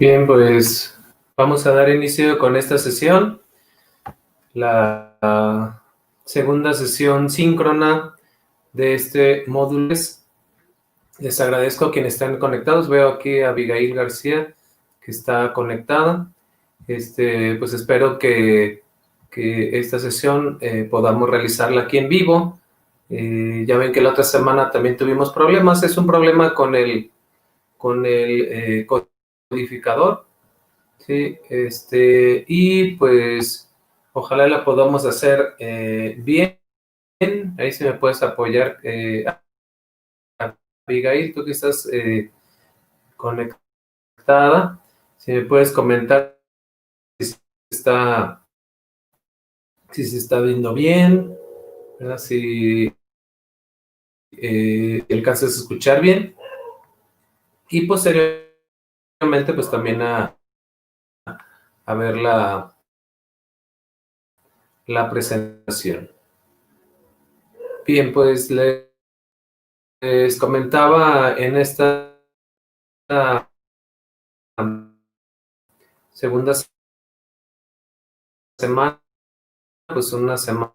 Bien, pues vamos a dar inicio con esta sesión, la segunda sesión síncrona de este módulo. Les agradezco a quienes están conectados. Veo aquí a Abigail García, que está conectada. Pues espero que esta sesión podamos realizarla aquí en vivo. Ya ven que la otra semana también tuvimos problemas. Es un problema con el codificador. Sí, y pues ojalá la podamos hacer bien. Ahí si me puedes apoyar, Abigail, tú que estás conectada, si me puedes comentar si está, si se está viendo bien, ¿verdad? Si alcanzas a escuchar bien. Y posteriormente, pues también a ver la presentación. Bien, pues les comentaba en esta segunda semana, pues una semana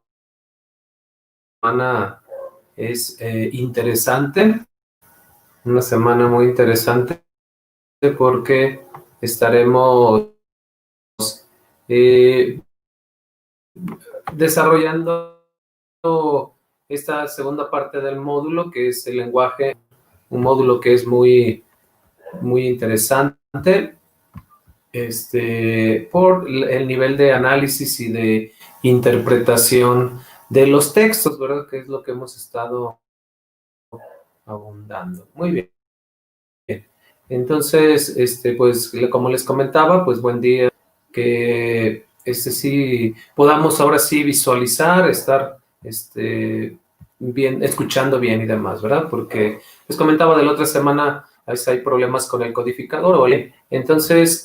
es interesante, una semana muy interesante porque estaremos eh, desarrollando esta segunda parte del módulo, que es el lenguaje, un módulo que es muy, muy interesante, por el nivel de análisis y de interpretación de los textos, ¿verdad? Que es lo que hemos estado abundando. Muy bien. Entonces, pues como les comentaba, pues buen día, que sí podamos ahora sí visualizar, estar bien, escuchando bien y demás, ¿verdad? Porque les comentaba de la otra semana, a veces hay problemas con el codificador, ¿vale? Entonces,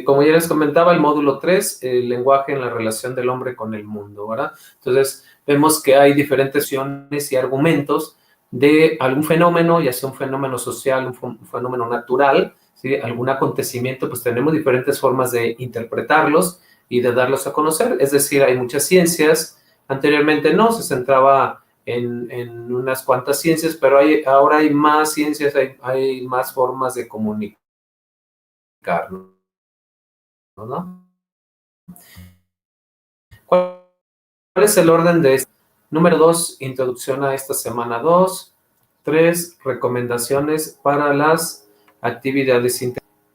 como ya les comentaba, el módulo 3, el lenguaje en la relación del hombre con el mundo, ¿verdad? Entonces, vemos que hay diferentes opciones y argumentos de algún fenómeno, ya sea un fenómeno social, un fenómeno natural, ¿sí? Algún acontecimiento, pues tenemos diferentes formas de interpretarlos y de darlos a conocer. Es decir, hay muchas ciencias. Anteriormente no, se centraba en unas cuantas ciencias, pero ahora hay más ciencias, hay más formas de comunicar, ¿no? ¿Cuál es el orden de esto? Número 2, introducción a esta semana 2. 3, recomendaciones para las actividades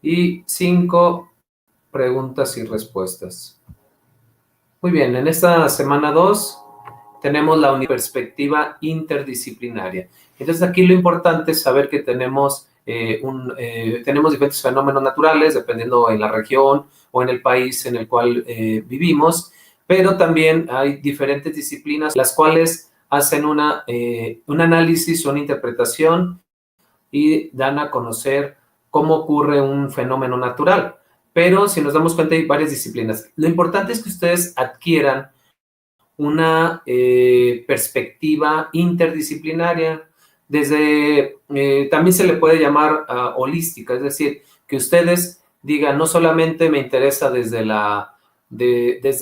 y 5, preguntas y respuestas. Muy bien, en esta semana 2 tenemos la perspectiva interdisciplinaria. Entonces aquí lo importante es saber que tenemos diferentes fenómenos naturales dependiendo en la región o en el país en el cual vivimos, pero también hay diferentes disciplinas las cuales hacen un análisis, una interpretación y dan a conocer cómo ocurre un fenómeno natural. Pero si nos damos cuenta hay varias disciplinas. Lo importante es que ustedes adquieran una perspectiva interdisciplinaria. También se le puede llamar holística, es decir, que ustedes digan, no solamente me interesa desde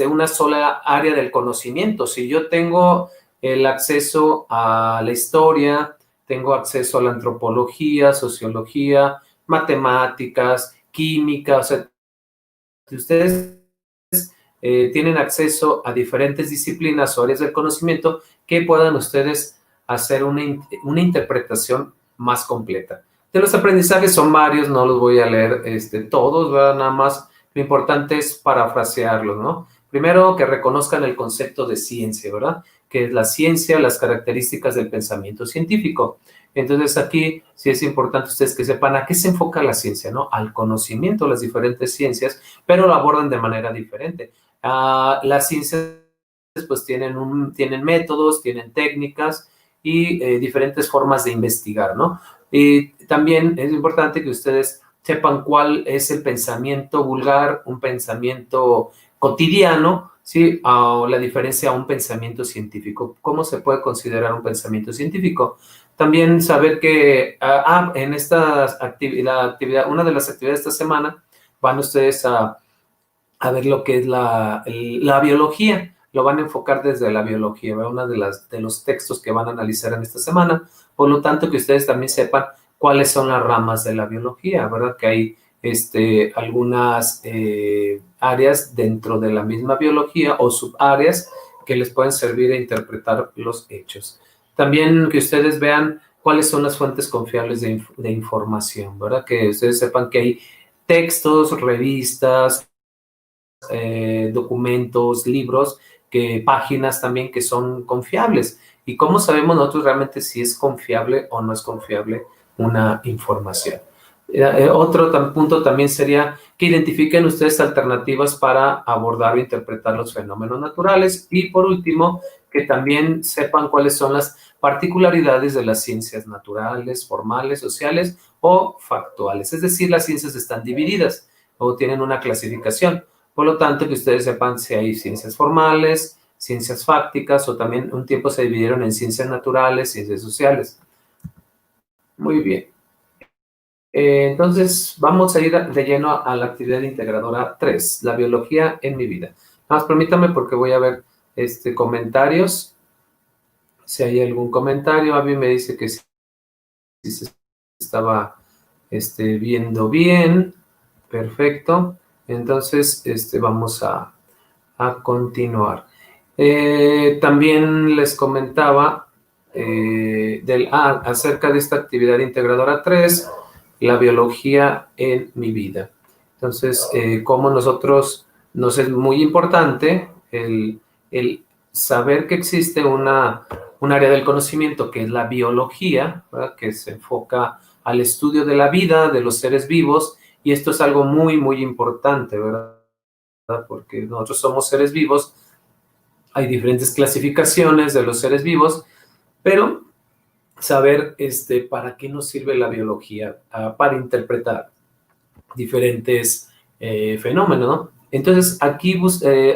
una sola área del conocimiento. Si yo tengo el acceso a la historia, tengo acceso a la antropología, sociología, matemáticas, química, o sea, si ustedes tienen acceso a diferentes disciplinas o áreas del conocimiento que puedan ustedes hacer una interpretación más completa. De los aprendizajes son varios, no los voy a leer todos, ¿verdad? Nada más lo importante es parafrasearlos, ¿no? Primero, que reconozcan el concepto de ciencia, ¿verdad? Que es la ciencia, las características del pensamiento científico. Entonces aquí sí es importante ustedes que sepan a qué se enfoca la ciencia, ¿no? Al conocimiento, las diferentes ciencias, pero lo abordan de manera diferente. Las ciencias pues tienen métodos, tienen técnicas y diferentes formas de investigar, ¿no? Y también es importante que ustedes sepan cuál es el pensamiento vulgar, un pensamiento cotidiano, ¿sí? O la diferencia a un pensamiento científico. ¿Cómo se puede considerar un pensamiento científico? También saber que en esta actividad, una de las actividades de esta semana, van ustedes a ver lo que es la biología. Lo van a enfocar desde la biología, ¿verdad? Uno de los textos que van a analizar en esta semana. Por lo tanto, que ustedes también sepan cuáles son las ramas de la biología, ¿verdad? Que hay algunas áreas dentro de la misma biología o subáreas que les pueden servir a interpretar los hechos. También que ustedes vean cuáles son las fuentes confiables de información, ¿verdad? Que ustedes sepan que hay textos, revistas, documentos, libros, páginas también que son confiables. ¿Y cómo sabemos nosotros realmente si es confiable o no es confiable una información? Otro punto también sería que identifiquen ustedes alternativas para abordar o interpretar los fenómenos naturales. Y por último, que también sepan cuáles son las particularidades de las ciencias naturales, formales, sociales o factuales. Es decir, las ciencias están divididas o tienen una clasificación. Por lo tanto, que ustedes sepan si hay ciencias formales, ciencias fácticas o también un tiempo se dividieron en ciencias naturales, ciencias sociales. Muy bien. Entonces, vamos a ir de lleno a la actividad integradora 3, la biología en mi vida. Nada más permítame porque voy a ver comentarios. Si hay algún comentario, a mí me dice que sí, se estaba viendo bien. Perfecto. Entonces, vamos a continuar. También les comentaba acerca de esta actividad integradora 3, la biología en mi vida. Entonces, como nosotros nos es muy importante el saber que existe un área del conocimiento que es la biología, ¿verdad? Que se enfoca al estudio de la vida, de los seres vivos, y esto es algo muy, muy importante, ¿verdad? Porque nosotros somos seres vivos, hay diferentes clasificaciones de los seres vivos, pero saber para qué nos sirve la biología, para interpretar diferentes fenómenos, ¿no? Entonces, aquí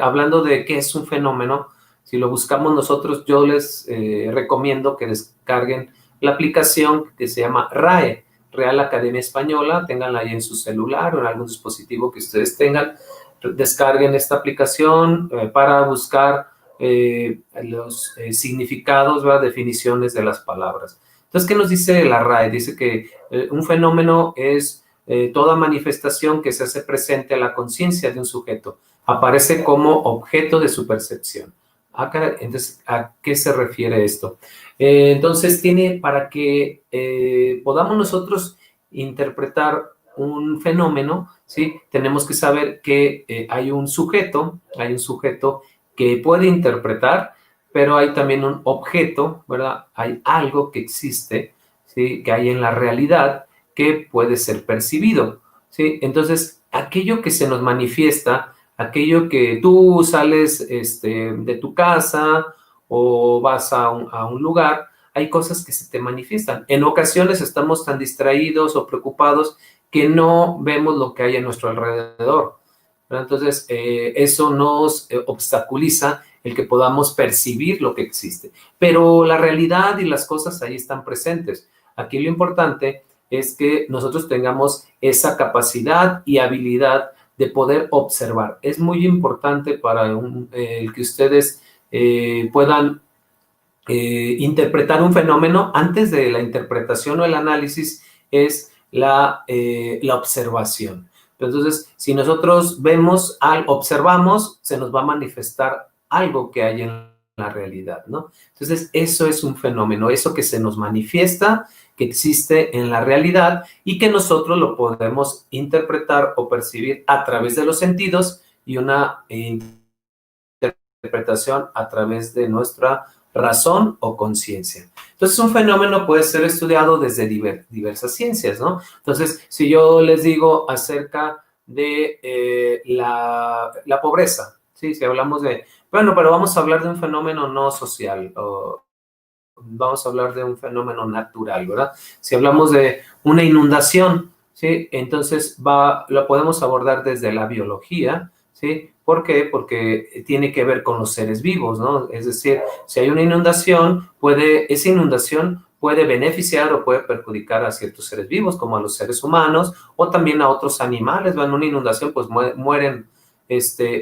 hablando de qué es un fenómeno, si lo buscamos nosotros, yo les recomiendo que descarguen la aplicación que se llama RAE, Real Academia Española, tenganla ahí en su celular o en algún dispositivo que ustedes tengan, descarguen esta aplicación para buscar los significados, ¿verdad? Definiciones de las palabras. Entonces, ¿qué nos dice la RAE? Dice que un fenómeno es toda manifestación que se hace presente a la conciencia de un sujeto. Aparece como objeto de su percepción. Entonces, ¿a qué se refiere esto? Entonces, para que podamos nosotros interpretar un fenómeno, ¿sí? Tenemos que saber que hay un sujeto que puede interpretar, pero hay también un objeto, ¿verdad? Hay algo que existe, ¿sí? Que hay en la realidad que puede ser percibido, ¿sí? Entonces, aquello que se nos manifiesta, aquello que tú sales de tu casa o vas a un lugar, hay cosas que se te manifiestan. En ocasiones estamos tan distraídos o preocupados que no vemos lo que hay a nuestro alrededor. Entonces, eso nos obstaculiza el que podamos percibir lo que existe. Pero la realidad y las cosas ahí están presentes. Aquí lo importante es que nosotros tengamos esa capacidad y habilidad de poder observar. Es muy importante para el que ustedes puedan interpretar un fenómeno. Antes de la interpretación o el análisis es la observación. Entonces, si nosotros observamos, se nos va a manifestar algo que hay en la realidad, ¿no? Entonces, eso es un fenómeno, eso que se nos manifiesta, que existe en la realidad y que nosotros lo podemos interpretar o percibir a través de los sentidos y una interpretación a través de nuestra razón o conciencia. Entonces, un fenómeno puede ser estudiado desde diversas ciencias, ¿no? Entonces, si yo les digo acerca de la pobreza, ¿sí? Si hablamos pero vamos a hablar de un fenómeno no social, o vamos a hablar de un fenómeno natural, ¿verdad? Si hablamos de una inundación, ¿sí? Entonces, lo podemos abordar desde la biología, ¿sí? ¿Por qué? Porque tiene que ver con los seres vivos, ¿no? Es decir, si hay una inundación, esa inundación puede beneficiar o puede perjudicar a ciertos seres vivos, como a los seres humanos, o también a otros animales. En una inundación, pues mueren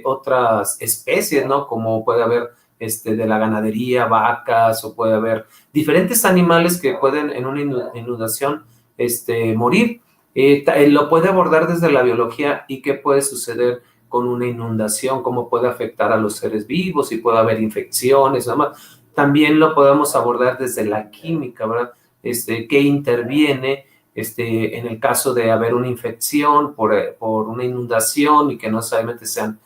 otras especies, ¿no? Como puede haber de la ganadería, vacas, o puede haber diferentes animales que pueden en una inundación morir. Lo puede abordar desde la biología y qué puede suceder con una inundación, cómo puede afectar a los seres vivos, si puede haber infecciones, nada más. También lo podemos abordar desde la química, ¿verdad? ¿Qué interviene en el caso de haber una infección por una inundación y que no necesariamente sean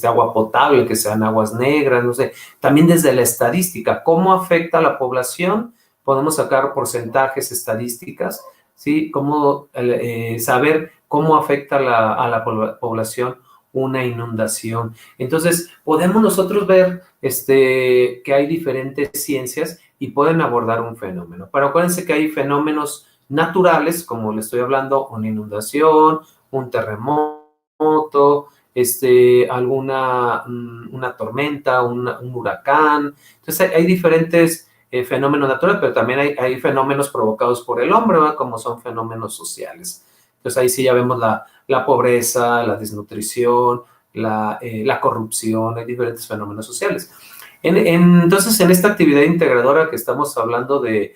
agua potable, que sean aguas negras, no sé. También desde la estadística, ¿cómo afecta a la población? Podemos sacar porcentajes estadísticas, ¿sí? Cómo saber cómo afecta a la población una inundación. Entonces, podemos nosotros ver que hay diferentes ciencias y pueden abordar un fenómeno. Pero acuérdense que hay fenómenos naturales, como le estoy hablando, una inundación, un terremoto, una tormenta, un huracán. Entonces, hay diferentes fenómenos naturales, pero también hay fenómenos provocados por el hombre, ¿verdad? Como son fenómenos sociales. Entonces, ahí sí ya vemos la pobreza, la desnutrición, la corrupción, hay diferentes fenómenos sociales. Entonces, en esta actividad integradora que estamos hablando de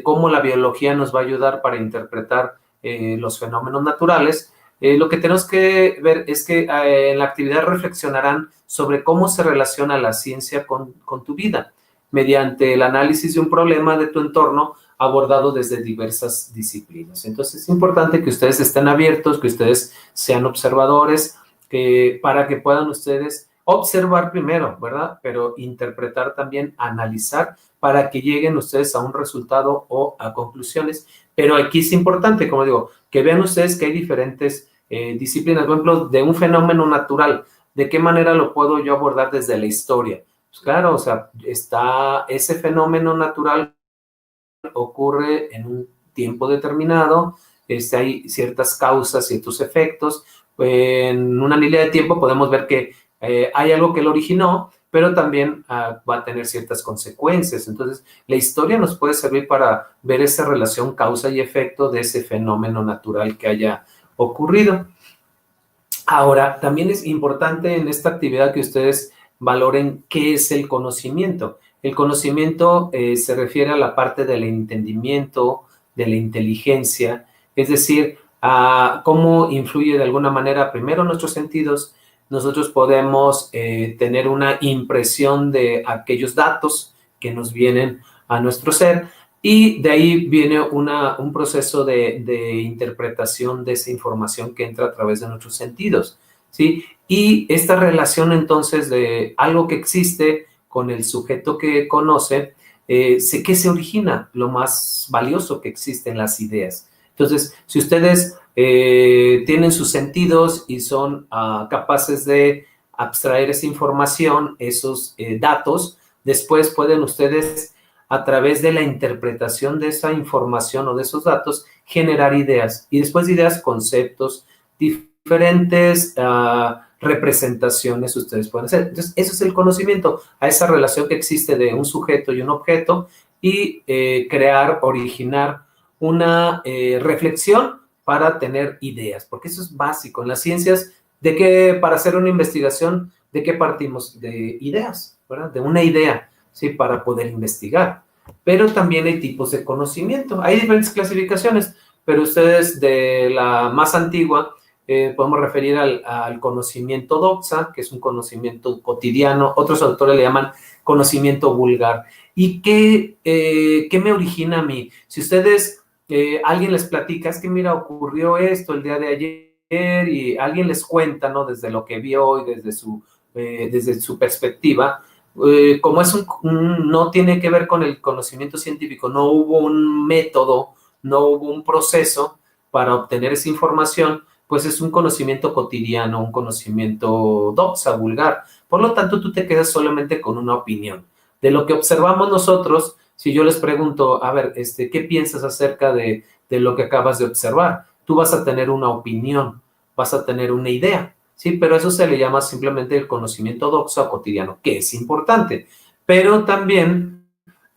cómo la biología nos va a ayudar para interpretar los fenómenos naturales, lo que tenemos que ver es que en la actividad reflexionarán sobre cómo se relaciona la ciencia con tu vida, mediante el análisis de un problema de tu entorno abordado desde diversas disciplinas. Entonces, es importante que ustedes estén abiertos, que ustedes sean observadores, para que puedan ustedes observar primero, ¿verdad? Pero interpretar también, analizar, para que lleguen ustedes a un resultado o a conclusiones. Pero aquí es importante, como digo, que vean ustedes que hay diferentes disciplinas. Por ejemplo, de un fenómeno natural, ¿de qué manera lo puedo yo abordar desde la historia? Pues claro, o sea, está ese fenómeno natural, ocurre en un tiempo determinado, hay ciertas causas, ciertos efectos. En una línea de tiempo podemos ver que hay algo que lo originó, pero también va a tener ciertas consecuencias. Entonces, la historia nos puede servir para ver esa relación causa y efecto de ese fenómeno natural que haya ocurrido. Ahora, también es importante en esta actividad que ustedes valoren qué es el conocimiento. El conocimiento se refiere a la parte del entendimiento, de la inteligencia, es decir, a cómo influye de alguna manera primero nuestros sentidos. Nosotros podemos tener una impresión de aquellos datos que nos vienen a nuestro ser, y de ahí viene un proceso de interpretación de esa información que entra a través de nuestros sentidos, ¿sí? Y esta relación entonces de algo que existe con el sujeto que conoce, ¿qué se origina? Lo más valioso que existe en las ideas. Entonces, si ustedes tienen sus sentidos y son capaces de abstraer esa información, esos datos, después pueden ustedes, a través de la interpretación de esa información o de esos datos, generar ideas. Y después de ideas, conceptos, diferentes representaciones ustedes pueden hacer. Entonces, eso es el conocimiento, a esa relación que existe de un sujeto y un objeto, y crear, originar una reflexión para tener ideas, porque eso es básico. En las ciencias, para hacer una investigación, ¿de qué partimos? De ideas, ¿verdad? De una idea, ¿sí? Para poder investigar. Pero también hay tipos de conocimiento. Hay diferentes clasificaciones, pero ustedes, de la más antigua, podemos referir al conocimiento doxa, que es un conocimiento cotidiano. Otros autores le llaman conocimiento vulgar. ¿Y qué me origina a mí? Si ustedes, alguien les platica, es que mira, ocurrió esto el día de ayer, y alguien les cuenta, ¿no? Desde lo que vio y desde su perspectiva, como no tiene que ver con el conocimiento científico, no hubo un método, no hubo un proceso para obtener esa información, pues es un conocimiento cotidiano, un conocimiento doxa, vulgar. Por lo tanto, tú te quedas solamente con una opinión. De lo que observamos nosotros, si yo les pregunto, a ver, ¿qué piensas acerca de lo que acabas de observar? Tú vas a tener una opinión, vas a tener una idea, ¿sí? Pero eso se le llama simplemente el conocimiento doxa o cotidiano, que es importante. Pero también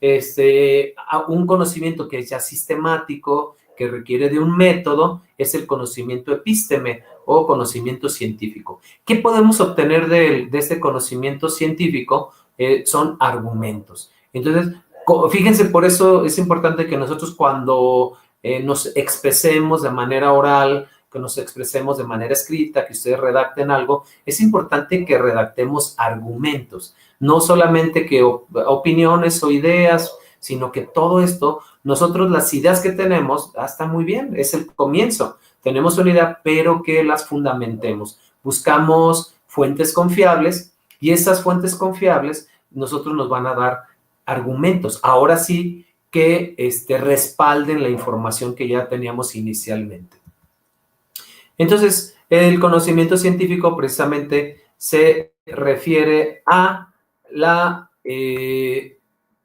un conocimiento que es ya sistemático, que requiere de un método, es el conocimiento epísteme o conocimiento científico. ¿Qué podemos obtener de este conocimiento científico? Son argumentos. Entonces, fíjense, por eso es importante que nosotros cuando nos expresemos de manera oral, que nos expresemos de manera escrita, que ustedes redacten algo, es importante que redactemos argumentos, no solamente que opiniones o ideas, sino que todo esto, nosotros las ideas que tenemos, está muy bien, es el comienzo, tenemos una idea, pero que las fundamentemos. Buscamos fuentes confiables y esas fuentes confiables nosotros nos van a dar argumentos, ahora sí que respalden la información que ya teníamos inicialmente. Entonces, el conocimiento científico precisamente se refiere a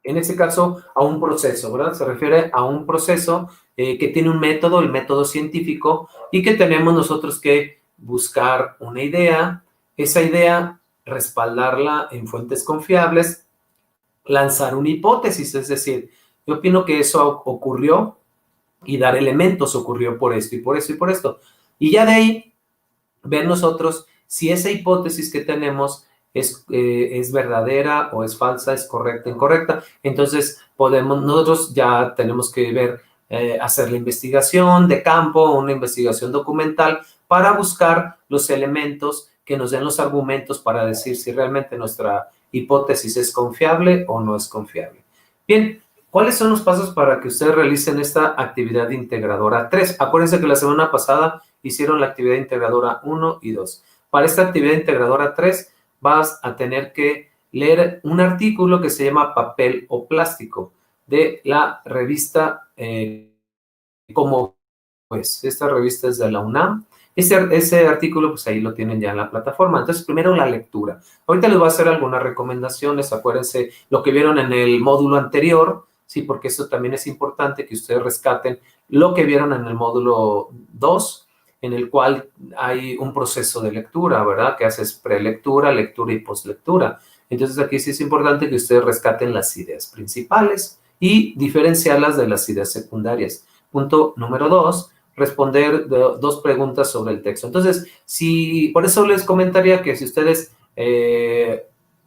en este caso, a un proceso, ¿verdad? Se refiere a un proceso que tiene un método, el método científico, y que tenemos nosotros que buscar una idea, esa idea respaldarla en fuentes confiables, lanzar una hipótesis, es decir, yo opino que eso ocurrió y dar elementos ocurrió por esto y por esto y por esto. Y ya de ahí, ver nosotros si esa hipótesis que tenemos es verdadera o es falsa, es correcta, incorrecta. Entonces, nosotros ya tenemos que ver, hacer la investigación de campo, una investigación documental para buscar los elementos que nos den los argumentos para decir si realmente nuestra hipótesis es confiable o no es confiable. Bien, ¿cuáles son los pasos para que ustedes realicen esta actividad integradora 3? Acuérdense que la semana pasada hicieron la actividad integradora 1 y 2. Para esta actividad integradora 3 vas a tener que leer un artículo que se llama Papel o Plástico de la revista Como pues. Esta revista es de la UNAM. Ese artículo, pues ahí lo tienen ya en la plataforma. Entonces, primero la lectura. Ahorita les voy a hacer algunas recomendaciones. Acuérdense lo que vieron en el módulo anterior, sí, porque eso también es importante que ustedes rescaten lo que vieron en el módulo 2, en el cual hay un proceso de lectura, ¿verdad? Que haces prelectura, lectura y postlectura. Entonces, aquí sí es importante que ustedes rescaten las ideas principales y diferenciarlas de las ideas secundarias. Punto número 2, responder 2 preguntas sobre el texto. Entonces, por eso les comentaría que si ustedes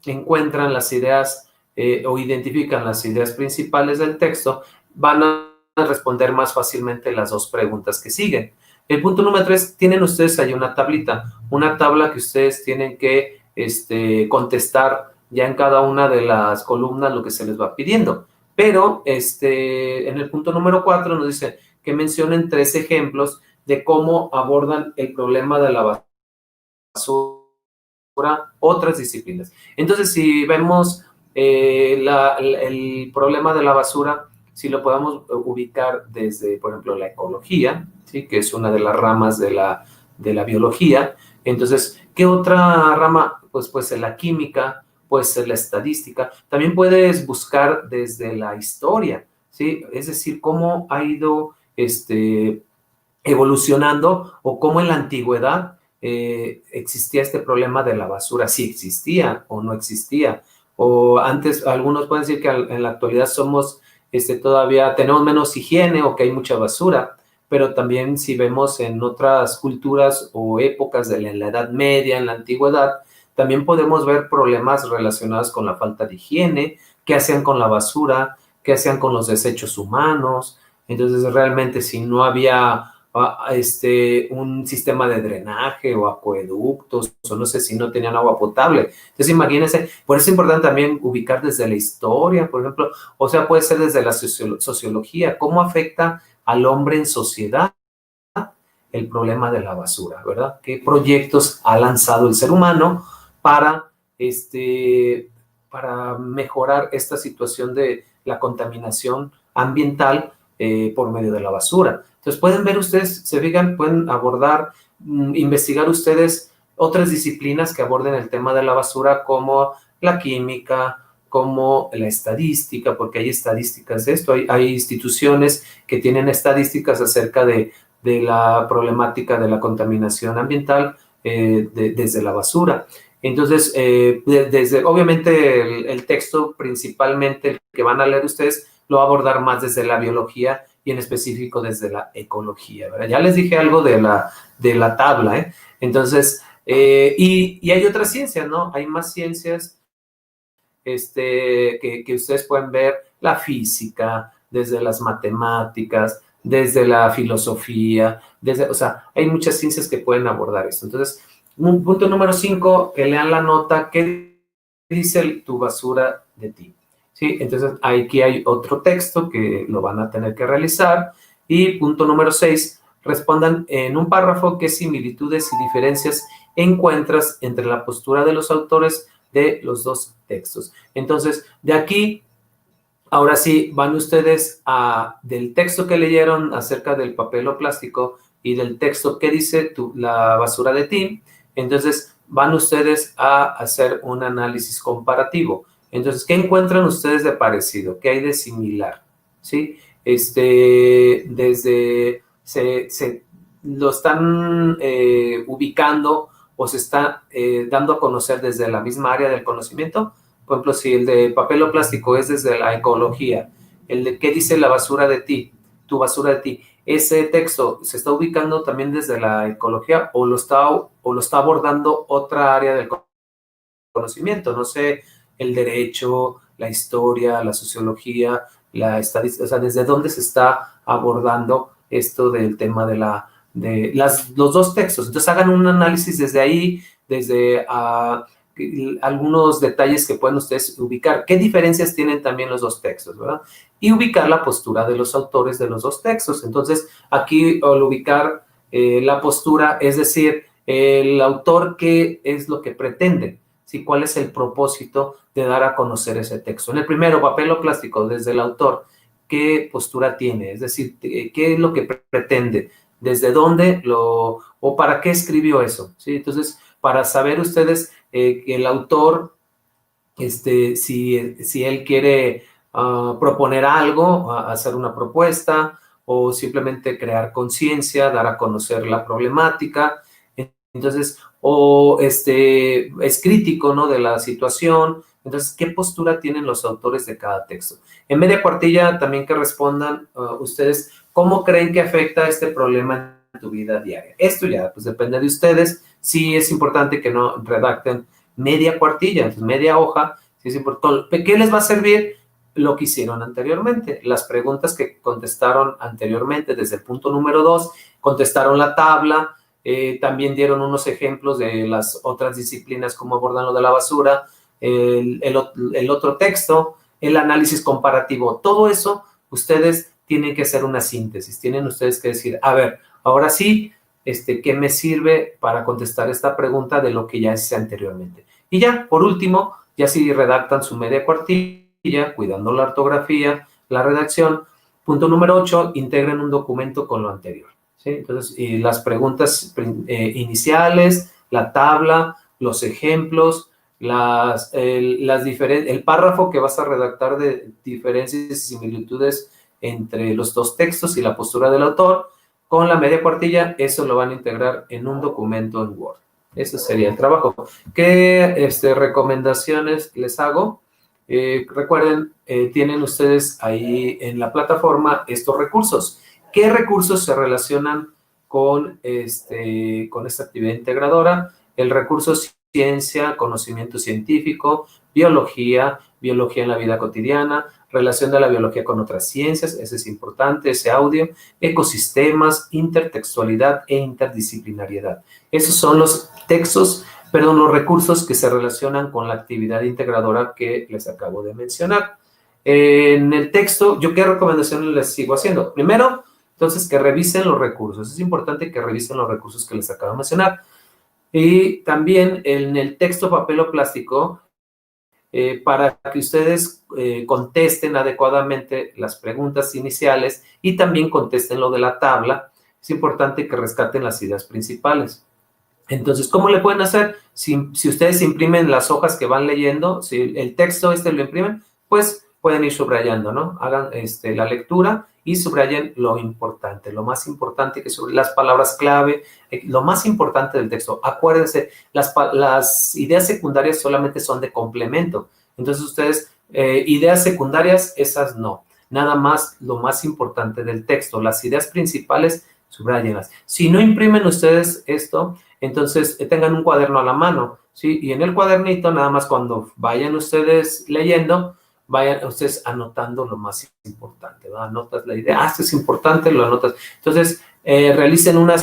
encuentran las ideas o identifican las ideas principales del texto, van a responder más fácilmente las 2 preguntas que siguen. El punto número 3, tienen ustedes ahí una tablita, una tabla que ustedes tienen que contestar ya en cada una de las columnas lo que se les va pidiendo. Pero en el punto número 4 nos dice que mencionen 3 ejemplos de cómo abordan el problema de la basura otras disciplinas. Entonces, si vemos el problema de la basura, si lo podemos ubicar desde, por ejemplo, la ecología, ¿sí? Que es una de las ramas de la biología. Entonces, ¿qué otra rama? Pues la química, puede ser la estadística. También puedes buscar desde la historia, ¿sí? Es decir, cómo ha ido evolucionando o cómo en la antigüedad existía este problema de la basura, si existía o no existía. O antes, algunos pueden decir que en la actualidad todavía tenemos menos higiene o que hay mucha basura, pero también si vemos en otras culturas o épocas en la Edad Media, en la antigüedad, también podemos ver problemas relacionados con la falta de higiene, qué hacían con la basura, qué hacían con los desechos humanos. Entonces, realmente, si no había un sistema de drenaje o acueductos, o no sé si no tenían agua potable. Entonces, imagínense, por eso es importante también ubicar desde la historia, por ejemplo, o sea, puede ser desde la sociología, cómo afecta al hombre en sociedad el problema de la basura, ¿verdad? ¿Qué proyectos ha lanzado el ser humano para mejorar esta situación de la contaminación ambiental por medio de la basura? Entonces, pueden ver ustedes, se fijan, pueden abordar, investigar ustedes otras disciplinas que aborden el tema de la basura, como la química, como la estadística, porque hay estadísticas de esto, hay instituciones que tienen estadísticas acerca de la problemática de la contaminación ambiental desde la basura. Entonces, obviamente el texto principalmente el que van a leer ustedes lo va a abordar más desde la biología y en específico desde la ecología, ¿verdad? Ya les dije algo de la tabla, ¿eh? Entonces, y hay otras ciencias, ¿no? Hay más ciencias que ustedes pueden ver, la física, desde las matemáticas, desde la filosofía, o sea, hay muchas ciencias que pueden abordar esto. Entonces, un punto número 5, que lean la nota, ¿qué dice tu basura de ti? ¿Sí? Entonces, aquí hay otro texto que lo van a tener que realizar. Y punto número 6, respondan en un párrafo qué similitudes y diferencias encuentras entre la postura de los autores de los dos textos. Entonces, de aquí, ahora sí, van ustedes del texto que leyeron acerca del papel o plástico y del texto que dice la basura de ti, entonces van ustedes a hacer un análisis comparativo. Entonces, ¿qué encuentran ustedes de parecido? ¿Qué hay de similar? ¿Sí? Se lo están ubicando o se está dando a conocer desde la misma área del conocimiento. Por ejemplo, si el de papel o plástico es desde la ecología, el de qué dice la basura de ti, tu basura de ti, ese texto se está ubicando también desde la ecología o lo está abordando otra área del conocimiento, no sé, el derecho, la historia, la sociología, la estadística, o sea, desde dónde se está abordando esto del tema de los dos textos. Entonces hagan un análisis desde ahí, desde algunos detalles que pueden ustedes ubicar. ¿Qué diferencias tienen también los dos textos, verdad? Y ubicar la postura de los autores de los dos textos. Entonces, aquí al ubicar la postura, es decir, el autor qué es lo que pretende, ¿sí? ¿Cuál es el propósito de dar a conocer ese texto? En el primero, papel o plástico, desde el autor, ¿qué postura tiene? Es decir, ¿qué es lo que pretende? ¿Desde dónde o para qué escribió eso? ¿Sí? Entonces, para saber ustedes que el autor, si él quiere proponer algo, hacer una propuesta o simplemente crear conciencia, dar a conocer la problemática, entonces, o es crítico, ¿no? De la situación. Entonces, ¿qué postura tienen los autores de cada texto? En media cuartilla también que respondan ustedes, ¿cómo creen que afecta este problema en tu vida diaria? Esto ya, pues depende de ustedes. Sí es importante que no redacten media cuartilla, entonces media hoja. Sí es importante. ¿Qué les va a servir? Lo que hicieron anteriormente, las preguntas que contestaron anteriormente desde el punto número 2, contestaron la tabla, también dieron unos ejemplos de las otras disciplinas, cómo abordan lo de la basura, el otro texto, el análisis comparativo, todo eso ustedes tienen que hacer una síntesis, tienen ustedes que decir, a ver, ahora sí, ¿qué me sirve para contestar esta pregunta de lo que ya hice anteriormente? Y ya, por último, ya si redactan su media cuartilla, cuidando la ortografía, la redacción, punto número 8, integren un documento con lo anterior. ¿Sí? Entonces, y las preguntas iniciales, la tabla, los ejemplos, el párrafo que vas a redactar de diferencias y similitudes entre los dos textos y la postura del autor, con la media cuartilla, eso lo van a integrar en un documento en Word. Ese sería el trabajo. ¿Qué recomendaciones les hago? Recuerden, tienen ustedes ahí en la plataforma estos recursos. ¿Qué recursos se relacionan con esta actividad integradora? El recurso ciencia, conocimiento científico, biología en la vida cotidiana, relación de la biología con otras ciencias, ese es importante, ese audio, ecosistemas, intertextualidad e interdisciplinariedad. Esos son los los recursos que se relacionan con la actividad integradora que les acabo de mencionar. En el texto, ¿yo qué recomendaciones les sigo haciendo? Primero, entonces, que revisen los recursos. Es importante que revisen los recursos que les acabo de mencionar. Y también en el texto papel o plástico, para que ustedes contesten adecuadamente las preguntas iniciales y también contesten lo de la tabla, es importante que rescaten las ideas principales. Entonces, ¿cómo le pueden hacer? Si ustedes imprimen las hojas que van leyendo, si el texto lo imprimen, pues pueden ir subrayando, ¿no? Hagan la lectura y subrayen lo importante, lo más importante, que sobre las palabras clave, lo más importante del texto. Acuérdense, las ideas secundarias solamente son de complemento. Entonces ustedes, ideas secundarias, esas no. Nada más lo más importante del texto. Las ideas principales, subrayenlas. Si no imprimen ustedes esto, entonces tengan un cuaderno a la mano, ¿sí? Y en el cuadernito, nada más cuando vayan ustedes leyendo, vayan ustedes anotando lo más importante, ¿verdad? Anotas la idea, esto es importante, lo anotas. Entonces, realicen una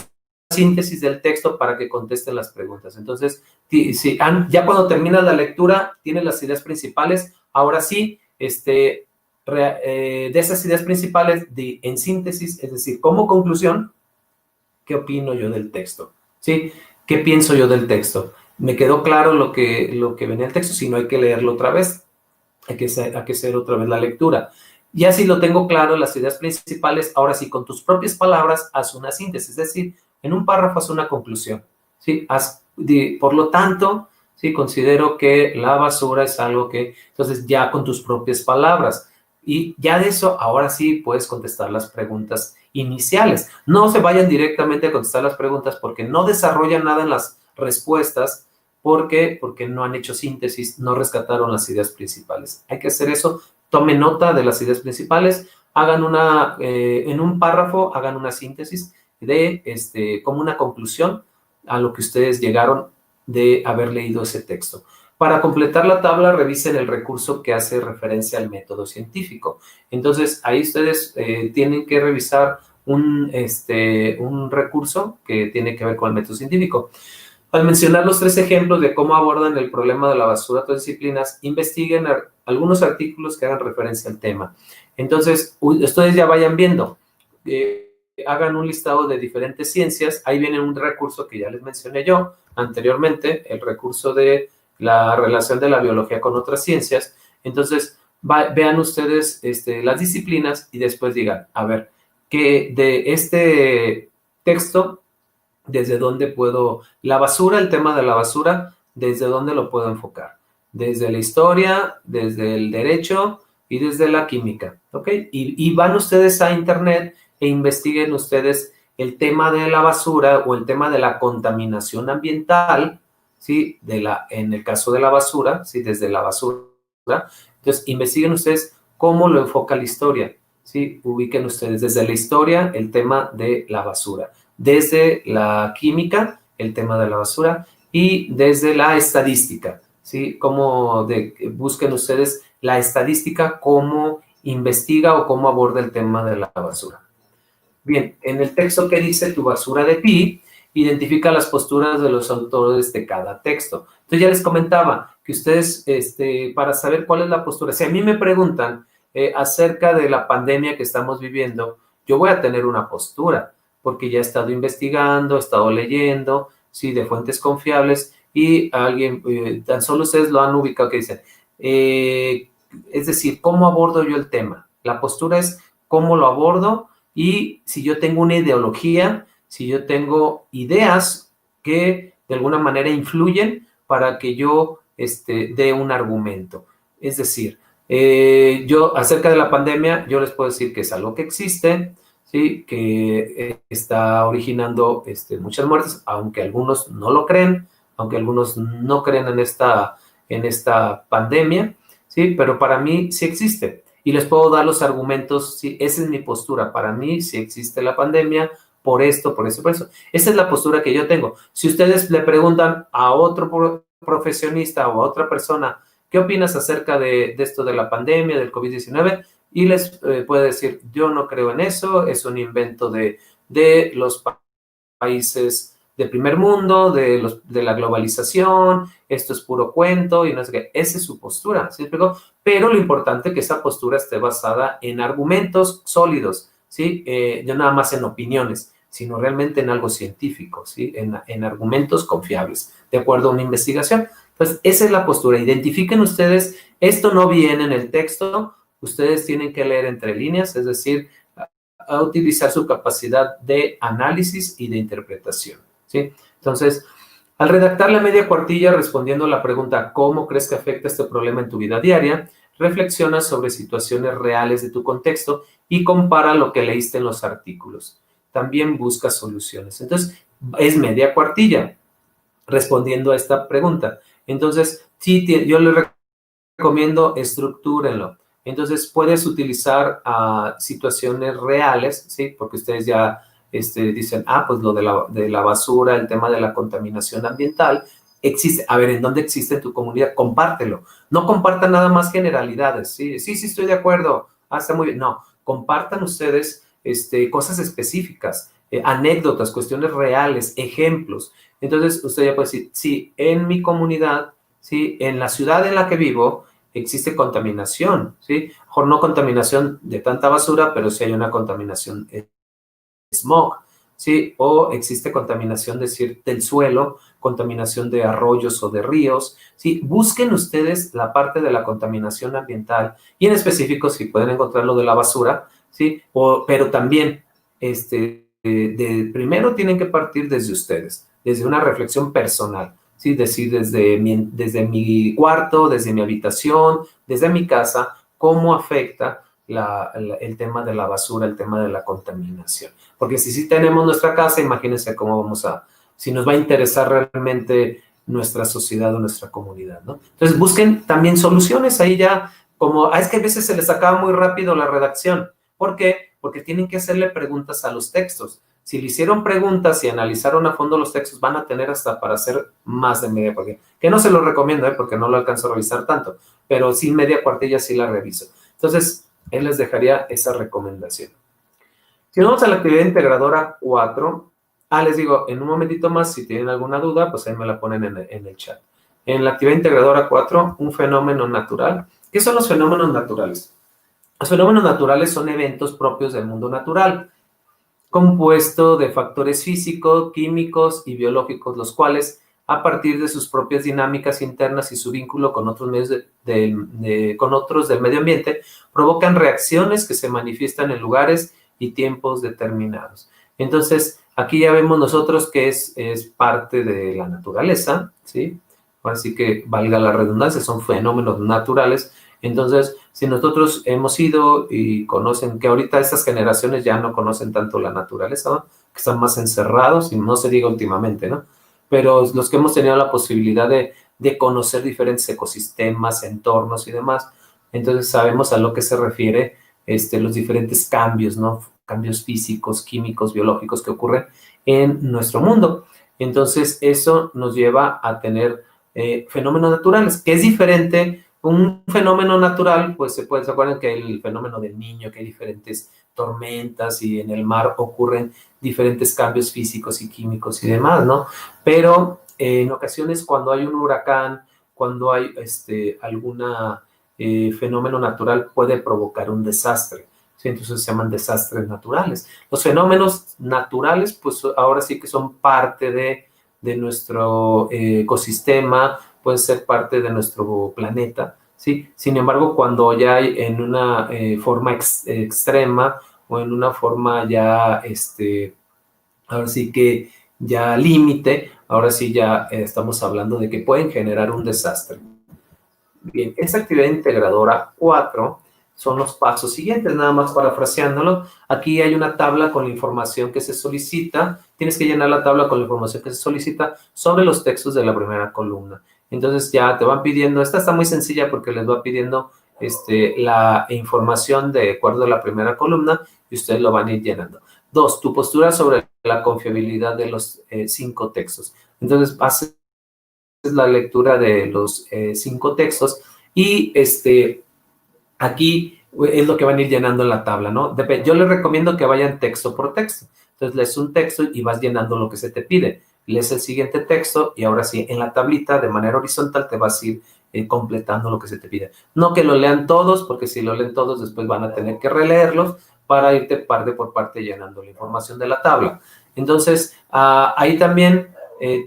síntesis del texto para que contesten las preguntas. Entonces, si ya cuando termina la lectura, tienen las ideas principales, ahora sí, de esas ideas principales, en síntesis, es decir, como conclusión, ¿qué opino yo del texto? ¿Sí? ¿Qué pienso yo del texto? ¿Me quedó claro lo que venía en el texto? Si no, hay que leerlo otra vez. Hay que hacer otra vez la lectura. Ya si lo tengo claro, las ideas principales, ahora sí, con tus propias palabras, haz una síntesis. Es decir, en un párrafo haz una conclusión. ¿Sí? Por lo tanto, sí, considero que la basura es algo que, entonces ya con tus propias palabras. Y ya de eso, ahora sí puedes contestar las preguntas iniciales. No se vayan directamente a contestar las preguntas porque no desarrollan nada en las respuestas. ¿Por qué? Porque no han hecho síntesis, no rescataron las ideas principales. Hay que hacer eso. Tomen nota de las ideas principales, hagan en un párrafo, hagan una síntesis de, como una conclusión a lo que ustedes llegaron de haber leído ese texto. Para completar la tabla, revisen el recurso que hace referencia al método científico. Entonces, ahí ustedes tienen que revisar un recurso que tiene que ver con el método científico. Al mencionar los 3 ejemplos de cómo abordan el problema de la basura a todas disciplinas, investiguen algunos artículos que hagan referencia al tema. Entonces, ustedes ya vayan viendo, hagan un listado de diferentes ciencias. Ahí viene un recurso que ya les mencioné yo anteriormente, el recurso de la relación de la biología con otras ciencias. Entonces, vean ustedes las disciplinas y después digan, a ver, que de este texto, ¿desde dónde puedo, la basura, el tema de la basura, desde dónde lo puedo enfocar? Desde la historia, desde el derecho y desde la química, ¿ok? Y van ustedes a internet e investiguen ustedes el tema de la basura o el tema de la contaminación ambiental, ¿sí? En el caso de la basura, ¿sí? Desde la basura. Entonces, investiguen ustedes cómo lo enfoca la historia, ¿sí? Ubiquen ustedes desde la historia el tema de la basura, desde la química, el tema de la basura, y desde la estadística, ¿sí? Busquen ustedes la estadística, cómo investiga o cómo aborda el tema de la basura. Bien, en el texto que dice Tu basura de ti, identifica las posturas de los autores de cada texto. Entonces ya les comentaba que ustedes, para saber cuál es la postura, si a mí me preguntan acerca de la pandemia que estamos viviendo, yo voy a tener una postura, porque ya he estado investigando, he estado leyendo, sí, de fuentes confiables, y tan solo ustedes lo han ubicado que dicen, es decir, ¿cómo abordo yo el tema? La postura es cómo lo abordo, y si yo tengo una ideología, si yo tengo ideas que de alguna manera influyen para que yo dé un argumento. Es decir, yo acerca de la pandemia, yo les puedo decir que es algo que existe, ¿sí? Que está originando muchas muertes, aunque algunos no lo creen, aunque algunos no creen en esta pandemia, ¿sí? Pero para mí sí existe. Y les puedo dar los argumentos, sí, esa es mi postura. Para mí sí existe la pandemia, por esto, por eso, por eso. Esa es la postura que yo tengo. Si ustedes le preguntan a otro profesionista o a otra persona, ¿qué opinas acerca de esto de la pandemia, del COVID-19? Y les puede decir, yo no creo en eso, es un invento de los países de primer mundo, de la globalización, esto es puro cuento y no sé qué. Esa es su postura, ¿sí? Pero lo importante es que esa postura esté basada en argumentos sólidos, ¿sí? No nada más en opiniones, sino realmente en algo científico, ¿sí? En argumentos confiables, de acuerdo a una investigación. Entonces, esa es la postura. Identifiquen ustedes, esto no viene en el texto, ustedes tienen que leer entre líneas, es decir, a utilizar su capacidad de análisis y de interpretación, ¿sí? Entonces, al redactar la media cuartilla respondiendo a la pregunta ¿cómo crees que afecta este problema en tu vida diaria? Reflexiona sobre situaciones reales de tu contexto y compara lo que leíste en los artículos. También busca soluciones. Entonces, es media cuartilla respondiendo a esta pregunta. Entonces, sí, yo le recomiendo estructúrenlo. Entonces, puedes utilizar situaciones reales, ¿sí? Porque ustedes ya dicen, pues lo de la basura, el tema de la contaminación ambiental, existe. A ver, ¿en dónde existe en tu comunidad? Compártelo. No compartan nada más generalidades, ¿sí? Sí, sí, estoy de acuerdo. Está muy bien. No, compartan ustedes cosas específicas, anécdotas, cuestiones reales, ejemplos. Entonces, usted ya puede decir, sí, en mi comunidad, sí, en la ciudad en la que vivo, existe contaminación, ¿sí? Mejor no contaminación de tanta basura, pero sí hay una contaminación smog, ¿sí? O existe contaminación del suelo, contaminación de arroyos o de ríos, ¿sí? Busquen ustedes la parte de la contaminación ambiental y en específico si pueden encontrar lo de la basura, ¿sí? Pero también, primero tienen que partir desde ustedes, desde una reflexión personal, ¿sí? Decir desde mi cuarto, desde mi habitación, desde mi casa, cómo afecta el tema de la basura, el tema de la contaminación. Porque si sí tenemos nuestra casa, imagínense cómo si nos va a interesar realmente nuestra sociedad o nuestra comunidad, ¿no? Entonces busquen también soluciones ahí ya, es que a veces se les acaba muy rápido la redacción. ¿Por qué? Porque tienen que hacerle preguntas a los textos. Si le hicieron preguntas y analizaron a fondo los textos, van a tener hasta para hacer más de media cuartilla. Que no se lo recomiendo, porque no lo alcanzo a revisar tanto, pero sí media cuartilla sí la reviso. Entonces, él les dejaría esa recomendación. Si vamos a la actividad integradora 4, les digo, en un momentito más, si tienen alguna duda, pues ahí me la ponen en el chat. En la actividad integradora 4, un fenómeno natural. ¿Qué son los fenómenos naturales? Los fenómenos naturales son eventos propios del mundo natural, compuesto de factores físicos, químicos y biológicos, los cuales, a partir de sus propias dinámicas internas y su vínculo con otros medios con otros del medio ambiente, provocan reacciones que se manifiestan en lugares y tiempos determinados. Entonces, aquí ya vemos nosotros que es parte de la naturaleza, ¿sí? Así que valga la redundancia, son fenómenos naturales. Entonces, si nosotros hemos ido y conocen, que ahorita estas generaciones ya no conocen tanto la naturaleza, ¿no? Que están más encerrados, y no se diga últimamente, ¿no? Pero los que hemos tenido la posibilidad de conocer diferentes ecosistemas, entornos y demás, entonces sabemos a lo que se refiere los diferentes cambios, ¿no? Cambios físicos, químicos, biológicos que ocurren en nuestro mundo. Entonces, eso nos lleva a tener fenómenos naturales, que es diferente. Un fenómeno natural, pues ¿se acuerdan que el fenómeno del Niño, que hay diferentes tormentas y en el mar ocurren diferentes cambios físicos y químicos y demás, ¿no? Pero en ocasiones cuando hay un huracán, cuando hay algún fenómeno natural puede provocar un desastre, ¿sí? Entonces se llaman desastres naturales. Los fenómenos naturales, pues ahora sí que son parte de nuestro ecosistema, pueden ser parte de nuestro planeta, ¿sí? Sin embargo, cuando ya hay en una forma extrema o en una forma ya, ahora sí que ya límite, ahora sí ya estamos hablando de que pueden generar un desastre. Bien, esta actividad integradora 4 son los pasos siguientes, nada más parafraseándolo. Aquí hay una tabla con la información que se solicita. Tienes que llenar la tabla con la información que se solicita sobre los textos de la primera columna. Entonces ya te van pidiendo, esta está muy sencilla porque les va pidiendo la información de acuerdo a la primera columna y ustedes lo van a ir llenando. 2, tu postura sobre la confiabilidad de los 5 textos. Entonces, haces la lectura de los 5 textos y aquí es lo que van a ir llenando en la tabla, ¿no? Yo les recomiendo que vayan texto por texto. Entonces lees un texto y vas llenando lo que se te pide. Lees el siguiente texto y ahora sí, en la tablita de manera horizontal te vas a ir completando lo que se te pide. No que lo lean todos, porque si lo leen todos después van a tener que releerlos para irte parte por parte llenando la información de la tabla. Entonces, ahí también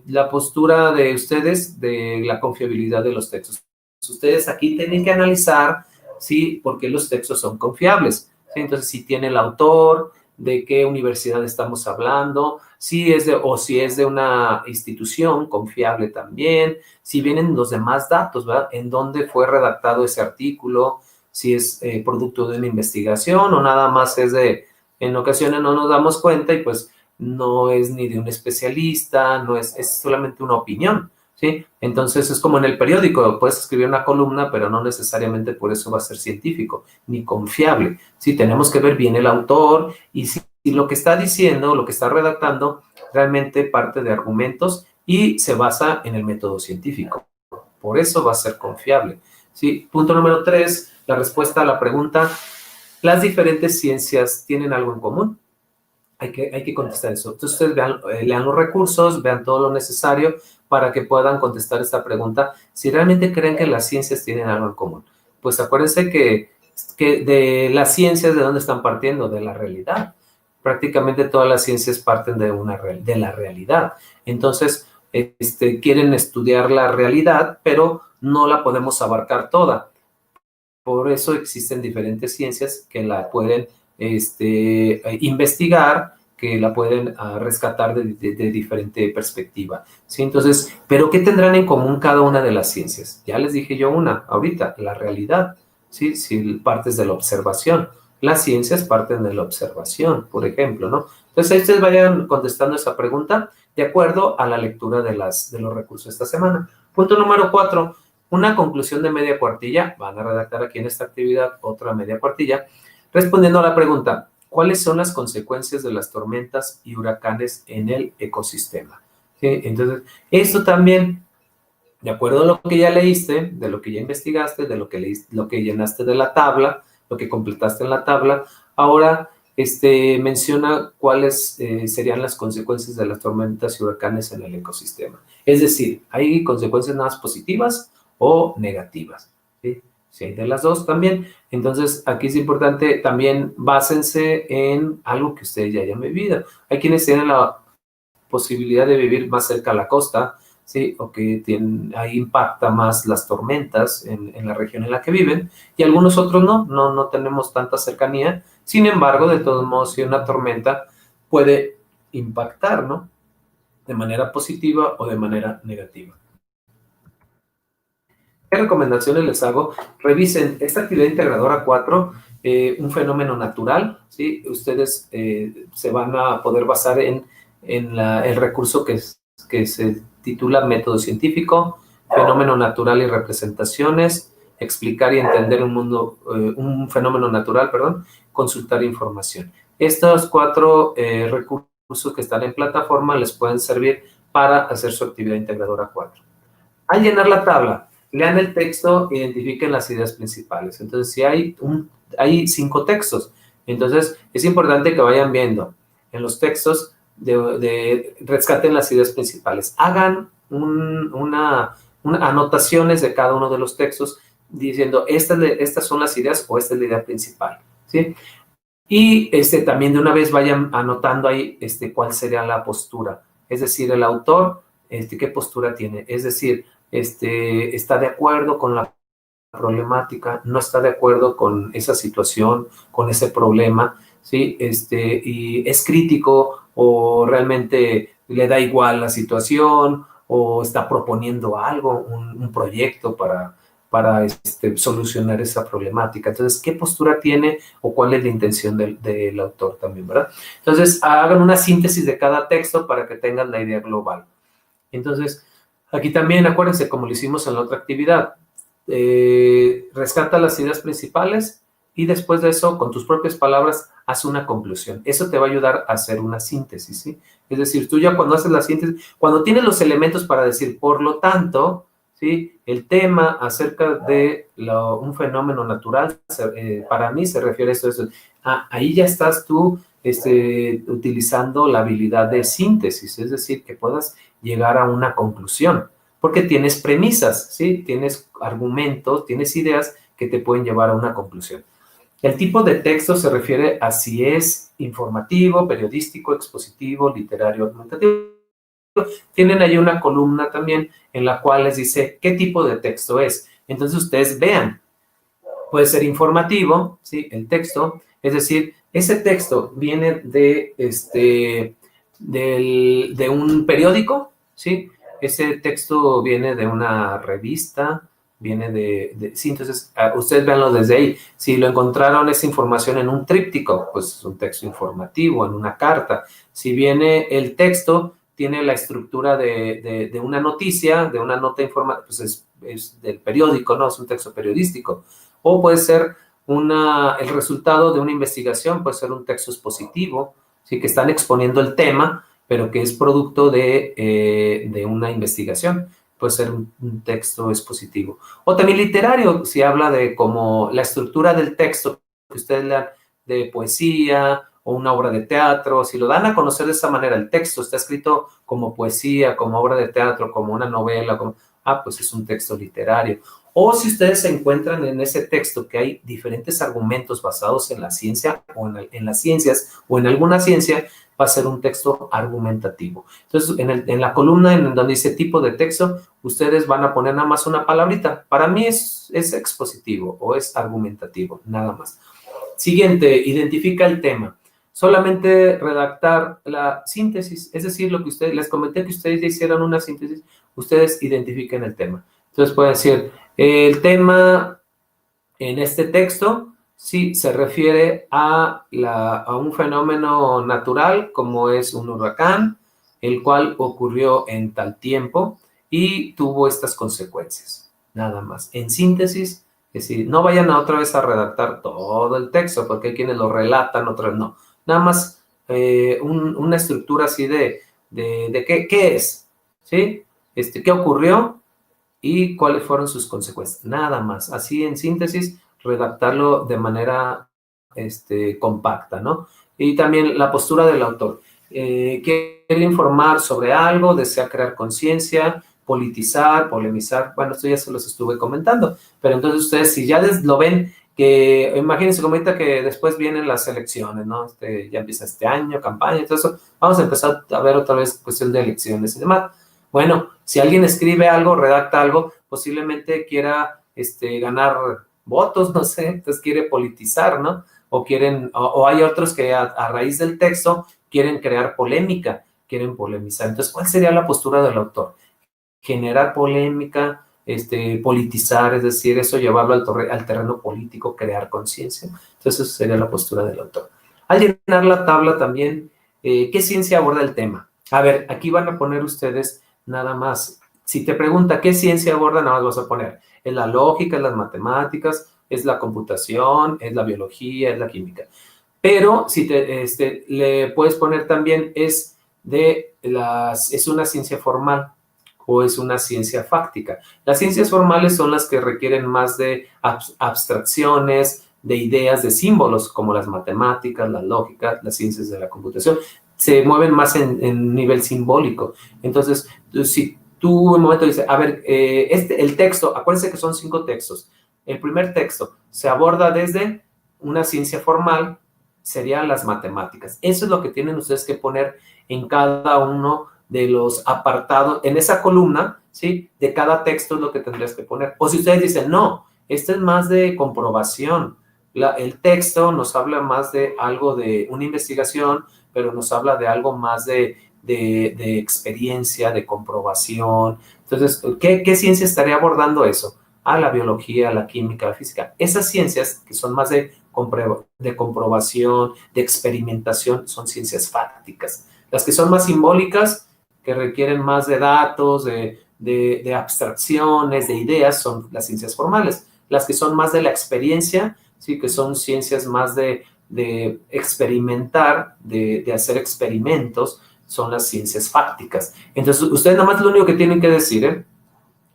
la postura de ustedes de la confiabilidad de los textos. Ustedes aquí tienen que analizar, ¿sí?, por qué los textos son confiables, ¿sí? Entonces, si tiene el autor, de qué universidad estamos hablando, si es de una institución confiable también, si vienen los demás datos, ¿verdad? En dónde fue redactado ese artículo, si es producto de una investigación o nada más es en ocasiones no nos damos cuenta y pues no es ni de un especialista, no es solamente una opinión, ¿sí? Entonces es como en el periódico, puedes escribir una columna, pero no necesariamente por eso va a ser científico ni confiable, ¿sí? Tenemos que ver bien el autor y si lo que está diciendo, lo que está redactando, realmente parte de argumentos y se basa en el método científico. Por eso va a ser confiable, ¿sí? Punto número 3, la respuesta a la pregunta, ¿las diferentes ciencias tienen algo en común? Hay que contestar eso. Entonces, ustedes vean, lean los recursos, vean todo lo necesario para que puedan contestar esta pregunta. Si realmente creen que las ciencias tienen algo en común, pues acuérdense que de las ciencias, ¿de dónde están partiendo? De la realidad. Prácticamente todas las ciencias parten de la realidad. Entonces, quieren estudiar la realidad, pero no la podemos abarcar toda. Por eso existen diferentes ciencias que la pueden investigar, que la pueden rescatar de diferente perspectiva. ¿Sí? Entonces, ¿pero qué tendrán en común cada una de las ciencias? Ya les dije yo una ahorita, la realidad. ¿Sí? Si partes de la observación. Las ciencias parten de la observación, por ejemplo, ¿no? Entonces, ustedes vayan contestando esa pregunta de acuerdo a la lectura de los recursos esta semana. Punto número 4. Una conclusión de media cuartilla, van a redactar aquí en esta actividad otra media cuartilla, respondiendo a la pregunta, ¿cuáles son las consecuencias de las tormentas y huracanes en el ecosistema? ¿Sí? Entonces, esto también, de acuerdo a lo que ya leíste, de lo que ya investigaste, de lo que leíste, lo que llenaste de la tabla, lo que completaste en la tabla, ahora menciona cuáles serían las consecuencias de las tormentas y huracanes en el ecosistema. Es decir, ¿hay consecuencias nada más positivas o negativas? ¿Sí? Si hay de las dos también. Entonces, aquí es importante también básense en algo que ustedes ya hayan vivido. Hay quienes tienen la posibilidad de vivir más cerca a la costa, ¿sí? O que ahí impacta más las tormentas en la región en la que viven, y algunos otros no tenemos tanta cercanía. Sin embargo, de todos modos, si una tormenta puede impactar, ¿no? De manera positiva o de manera negativa. ¿Qué recomendaciones les hago? Revisen esta actividad integradora 4, un fenómeno natural, ¿sí? Ustedes se van a poder basar en el recurso que se titula Método Científico, Fenómeno Natural y Representaciones, Explicar y Entender un fenómeno natural, perdón, Consultar información. Estos 4 recursos que están en plataforma les pueden servir para hacer su actividad integradora 4. Al llenar la tabla, lean el texto, identifiquen las ideas principales. Entonces, si hay 5 textos, entonces es importante que vayan viendo en los textos, rescaten las ideas principales. Hagan anotaciones de cada uno de los textos diciendo, estas son las ideas o esta es la idea principal, ¿sí? Y también de una vez vayan anotando ahí cuál sería la postura. Es decir, el autor, qué postura tiene. Es decir, está de acuerdo con la problemática, no está de acuerdo con esa situación, con ese problema, ¿sí? Y es crítico o realmente le da igual la situación o está proponiendo algo, un proyecto para solucionar esa problemática. Entonces, ¿qué postura tiene o cuál es la intención del autor también, verdad? Entonces, hagan una síntesis de cada texto para que tengan la idea global. Entonces, aquí también, acuérdense, como lo hicimos en la otra actividad, rescata las ideas principales y después de eso, con tus propias palabras, haz una conclusión. Eso te va a ayudar a hacer una síntesis, ¿sí? Es decir, tú ya cuando haces la síntesis, cuando tienes los elementos para decir, por lo tanto, ¿sí? El tema acerca de un fenómeno natural, para mí se refiere a esto. Ahí ya estás tú utilizando la habilidad de síntesis, es decir, que puedas llegar a una conclusión, porque tienes premisas, ¿sí? Tienes argumentos, tienes ideas que te pueden llevar a una conclusión. El tipo de texto se refiere a si es informativo, periodístico, expositivo, literario, argumentativo. Tienen ahí una columna también en la cual les dice qué tipo de texto es. Entonces ustedes vean, puede ser informativo, ¿sí? El texto, es decir, ese texto viene de un periódico, ¿sí? Ese texto viene de una revista, viene sí, entonces ustedes véanlo desde ahí. Si lo encontraron esa información en un tríptico, pues es un texto informativo, en una carta. Si viene el texto, tiene la estructura de una noticia, de una nota informativa, pues es del periódico, ¿no? Es un texto periodístico. O puede ser el resultado de una investigación, puede ser un texto expositivo, ¿sí? Que están exponiendo el tema, pero que es producto de una investigación. Puede ser un texto expositivo. O también literario, si habla de como la estructura del texto que ustedes lean, de poesía o una obra de teatro, si lo dan a conocer de esa manera, el texto está escrito como poesía, como obra de teatro, como una novela, pues es un texto literario. O si ustedes se encuentran en ese texto que hay diferentes argumentos basados en la ciencia o en las ciencias o en alguna ciencia, va a ser un texto argumentativo. Entonces, en la columna en donde dice tipo de texto, ustedes van a poner nada más una palabrita. Para mí es expositivo o es argumentativo, nada más. Siguiente, identifica el tema. Solamente redactar la síntesis, es decir, lo que ustedes, les comenté que ustedes ya hicieron una síntesis, ustedes identifiquen el tema. Entonces pueden decir, el tema en este texto sí se refiere a un fenómeno natural como es un huracán, el cual ocurrió en tal tiempo y tuvo estas consecuencias. Nada más. En síntesis, es decir, no vayan a otra vez a redactar todo el texto, porque hay quienes lo relatan, otros no. Nada más una estructura así de qué es, ¿sí? ¿Qué ocurrió? Y cuáles fueron sus consecuencias. Nada más. Así, en síntesis, redactarlo de manera compacta, ¿no? Y también la postura del autor. Quiere informar sobre algo, desea crear conciencia, politizar, polemizar. Bueno, esto ya se los estuve comentando. Pero entonces ustedes, si ya lo ven, que imagínense, comenta que después vienen las elecciones, ¿no? Ya empieza este año, campaña y todo eso. Vamos a empezar a ver otra vez cuestión de elecciones y demás. Bueno, si alguien escribe algo, redacta algo, posiblemente quiera ganar votos, no sé, entonces quiere politizar, ¿no? O hay otros que a raíz del texto quieren crear polémica, quieren polemizar. Entonces, ¿cuál sería la postura del autor? Generar polémica, politizar, es decir, eso llevarlo al terreno político, crear conciencia. Entonces, eso sería la postura del autor. Al llenar la tabla también, ¿qué ciencia aborda el tema? A ver, aquí van a poner ustedes nada más. Si te pregunta qué ciencia aborda, nada más vas a poner. Es la lógica, es las matemáticas, es la computación, es la biología, es la química. Pero si le puedes poner también es una ciencia formal o es una ciencia fáctica. Las ciencias formales son las que requieren más de abstracciones, de ideas, de símbolos, como las matemáticas, la lógica, las ciencias de la computación. Se mueven más en nivel simbólico. Entonces, si tú en un momento dices, a ver, el texto, acuérdense que son 5 textos. El primer texto se aborda desde una ciencia formal, serían las matemáticas. Eso es lo que tienen ustedes que poner en cada uno de los apartados, en esa columna, ¿sí? De cada texto es lo que tendrías que poner. O si ustedes dicen, no, este es más de comprobación. El texto nos habla más de algo de una investigación, pero nos habla de algo más de experiencia, de comprobación. Entonces, ¿qué ciencia estaría abordando eso? La biología, la química, la física. Esas ciencias que son más de comprobación, de experimentación, son ciencias fácticas. Las que son más simbólicas, que requieren más de datos, de abstracciones, de ideas, son las ciencias formales. Las que son más de la experiencia, sí, que son ciencias más de experimentar, de hacer experimentos, son las ciencias fácticas. Entonces, ustedes nada más lo único que tienen que decir,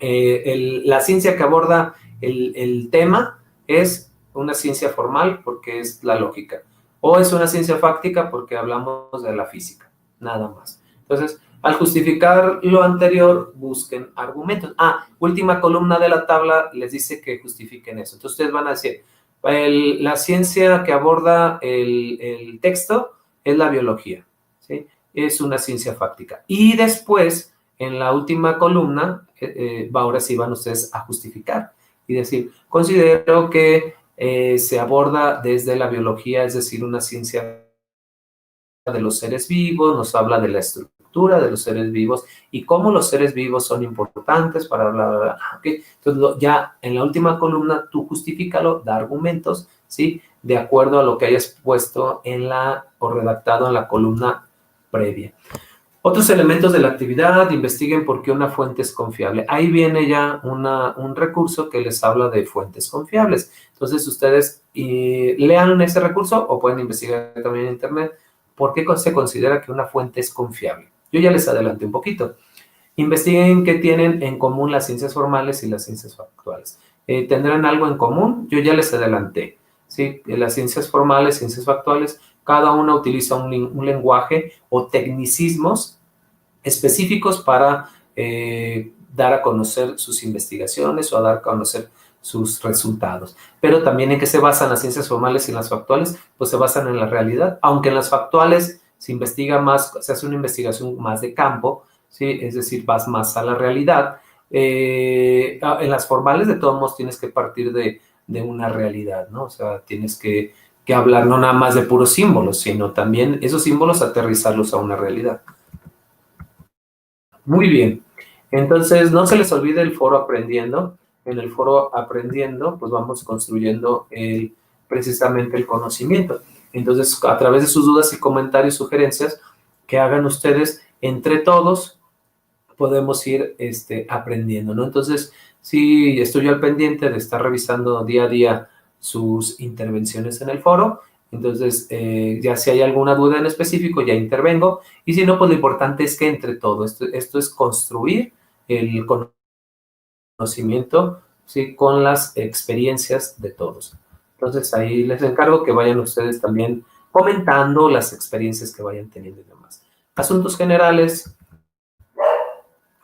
la ciencia que aborda el tema es una ciencia formal porque es la lógica, o es una ciencia fáctica porque hablamos de la física, nada más. Entonces, al justificar lo anterior, busquen argumentos. Última columna de la tabla les dice que justifiquen eso. Entonces, ustedes van a decir, la ciencia que aborda el texto es la biología, ¿sí? Es una ciencia fáctica. Y después, en la última columna, ahora sí van ustedes a justificar y decir, considero que se aborda desde la biología, es decir, una ciencia de los seres vivos, nos habla de la estructura estructura de los seres vivos y cómo los seres vivos son importantes para bla, bla, bla. ¿Okay? Entonces, ya en la última columna, tú justifícalo, da argumentos, ¿sí? De acuerdo a lo que hayas puesto o redactado en la columna previa. Otros elementos de la actividad: investiguen por qué una fuente es confiable. Ahí viene ya un recurso que les habla de fuentes confiables. Entonces, ustedes lean ese recurso o pueden investigar también en internet por qué se considera que una fuente es confiable. Yo ya les adelanté un poquito. Investiguen qué tienen en común las ciencias formales y las ciencias factuales. ¿Tendrán algo en común? Yo ya les adelanté. ¿Sí? Las ciencias formales, ciencias factuales, cada una utiliza un lenguaje o tecnicismos específicos para dar a conocer sus investigaciones o a dar a conocer sus resultados. Pero también en qué se basan las ciencias formales y las factuales, pues se basan en la realidad, aunque en las factuales se investiga más, se hace una investigación más de campo, ¿sí? Es decir, vas más a la realidad. En las formales, de todos modos, tienes que partir de una realidad, ¿no? O sea, tienes que hablar no nada más de puros símbolos, sino también esos símbolos aterrizarlos a una realidad. Muy bien. Entonces, no se les olvide el foro aprendiendo. En el foro aprendiendo, pues vamos construyendo precisamente el conocimiento. Entonces, a través de sus dudas y comentarios, sugerencias que hagan ustedes entre todos, podemos ir aprendiendo, ¿no? Entonces, sí, estoy al pendiente de estar revisando día a día sus intervenciones en el foro. Entonces, ya si hay alguna duda en específico, ya intervengo. Y si no, pues lo importante es que entre todos, esto es construir el conocimiento, ¿sí? Con las experiencias de todos. Entonces, ahí les encargo que vayan ustedes también comentando las experiencias que vayan teniendo y demás. Asuntos generales: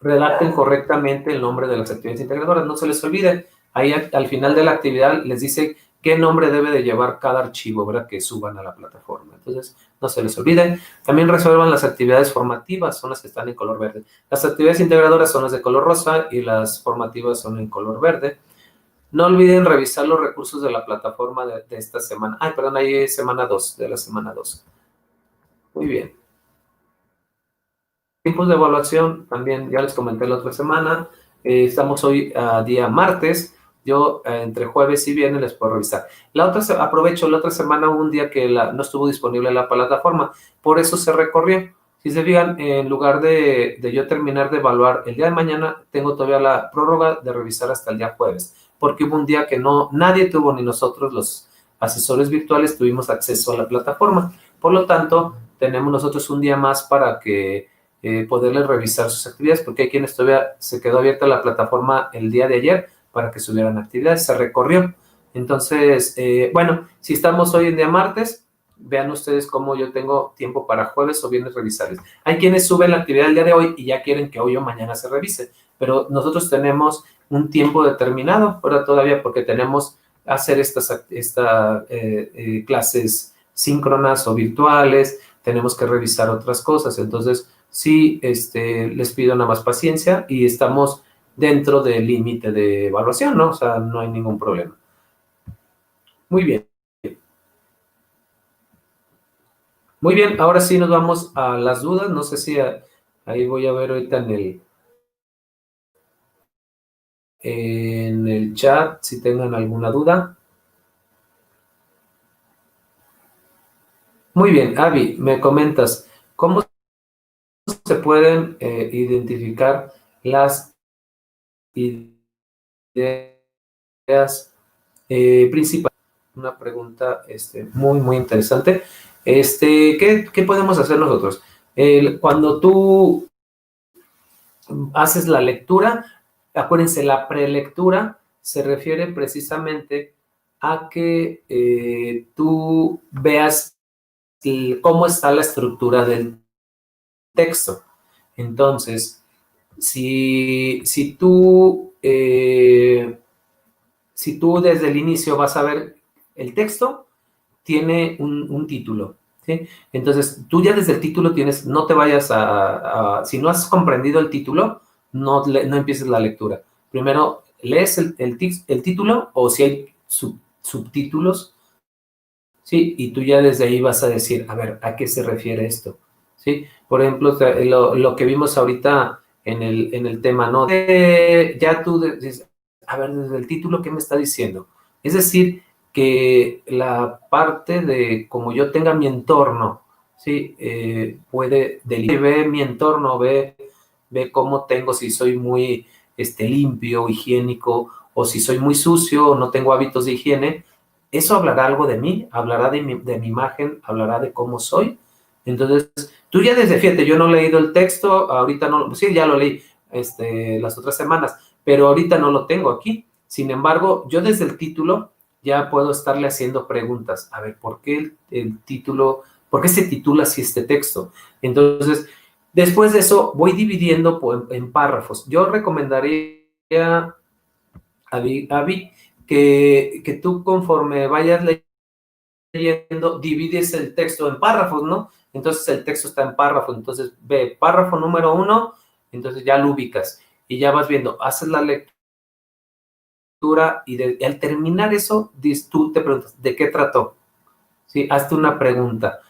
redacten correctamente el nombre de las actividades integradoras. No se les olvide, ahí al final de la actividad les dice qué nombre debe de llevar cada archivo, ¿verdad? Que suban a la plataforma. Entonces, no se les olvide. También resuelvan las actividades formativas, son las que están en color verde. Las actividades integradoras son las de color rosa y las formativas son en color verde. No olviden revisar los recursos de la plataforma de esta semana. Ay, perdón, ahí es semana 2, de la semana 2. Muy bien. Tiempos de evaluación, también ya les comenté la otra semana. Estamos hoy a día martes. Yo entre jueves y viernes les puedo revisar. Aprovecho, la otra semana hubo un día que no estuvo disponible la plataforma, por eso se recorrió. Si se fijan, en lugar de yo terminar de evaluar el día de mañana, tengo todavía la prórroga de revisar hasta el día jueves, porque hubo un día que nadie tuvo, ni nosotros los asesores virtuales tuvimos acceso a la plataforma. Por lo tanto, tenemos nosotros un día más para que poderles revisar sus actividades, porque hay quienes todavía se quedó abierta la plataforma el día de ayer para que subieran actividades, se recorrió. Entonces, bueno, si estamos hoy en día martes, vean ustedes cómo yo tengo tiempo para jueves o viernes revisarles. Hay quienes suben la actividad el día de hoy y ya quieren que hoy o mañana se revise, pero nosotros tenemos un tiempo determinado, pero todavía porque tenemos hacer estas clases síncronas o virtuales, tenemos que revisar otras cosas. Entonces, sí, les pido nada más paciencia y estamos dentro del límite de evaluación, ¿no? O sea, no hay ningún problema. Muy bien. Muy bien, ahora sí nos vamos a las dudas. No sé si ahí voy a ver ahorita en el chat si tengan alguna duda. Muy bien, Avi, me comentas, ¿cómo se pueden identificar las ideas principales? Una pregunta muy, muy interesante. ¿Qué podemos hacer nosotros? Cuando tú haces la lectura, acuérdense, la prelectura se refiere precisamente a que tú veas cómo está la estructura del texto. Entonces, si tú desde el inicio vas a ver el texto, tiene un título, ¿sí? Entonces, tú ya desde el título no te vayas si no has comprendido el título, no empieces la lectura. Primero, lees el título o si hay subtítulos, ¿sí? Y tú ya desde ahí vas a decir, a ver, ¿a qué se refiere esto? ¿sí? Por ejemplo, lo que vimos ahorita en el tema, ¿no? Ya tú dices, a ver, desde el título, ¿qué me está diciendo? Es decir, que la parte de como yo tenga mi entorno, ¿sí? Puede ve mi entorno, ve cómo tengo, si soy muy limpio, higiénico, o si soy muy sucio, o no tengo hábitos de higiene, eso hablará algo de mí, hablará de mi imagen, hablará de cómo soy. Entonces, tú ya desde, fíjate, yo no he leído el texto, ahorita no, sí, ya lo leí las otras semanas, pero ahorita no lo tengo aquí. Sin embargo, yo desde el título ya puedo estarle haciendo preguntas. A ver, ¿por qué el título, por qué se titula así este texto? Entonces, después de eso, voy dividiendo en párrafos. Yo recomendaría Avi, que tú conforme vayas leyendo, divides el texto en párrafos, ¿no? Entonces el texto está en párrafo, entonces ve párrafo número 1, entonces ya lo ubicas y ya vas viendo, haces la lectura y al terminar eso, tú te preguntas, ¿de qué trató? Sí, hazte una pregunta.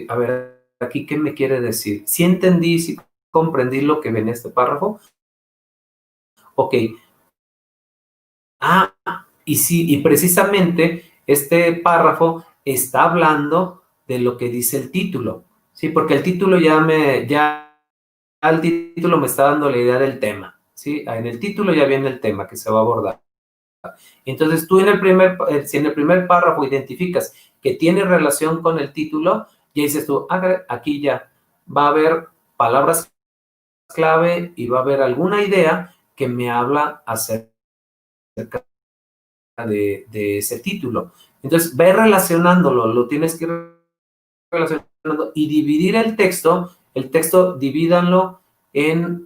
A ver, aquí, ¿qué me quiere decir? Si entendí, si comprendí lo que ve en este párrafo, ok. Ah, y sí, y precisamente este párrafo está hablando de lo que dice el título, ¿sí? Porque el título ya el título me está dando la idea del tema, ¿sí? En el título ya viene el tema que se va a abordar. Entonces tú si en el primer párrafo identificas que tiene relación con el título, ya dices tú, aquí ya va a haber palabras clave y va a haber alguna idea que me habla acerca de ese título. Entonces, ve relacionándolo, lo tienes que ir relacionando y dividir el texto divídanlo en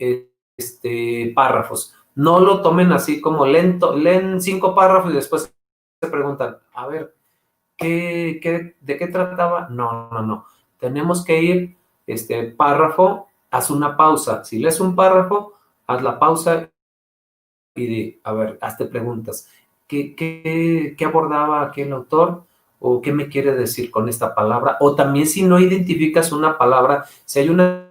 párrafos. No lo tomen así como lento, leen 5 párrafos y después se preguntan, a ver, ¿de qué trataba? No, no, no. Tenemos que ir, párrafo, haz una pausa. Si lees un párrafo, haz la pausa y a ver, hazte preguntas. ¿Qué abordaba aquel autor? ¿O qué me quiere decir con esta palabra? O también si no identificas una palabra, si hay una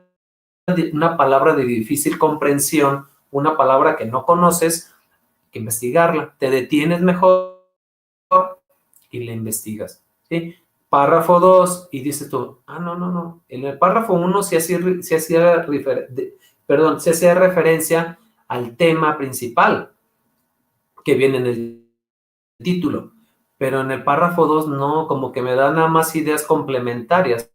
palabra de difícil comprensión, una palabra que no conoces, que investigarla. Te detienes mejor y la investigas. ¿Sí? Párrafo 2 y dices tú, no, no, no. En el párrafo 1 se hacía referencia al tema principal que viene en el título, pero en el párrafo 2 no, como que me da nada más ideas complementarias.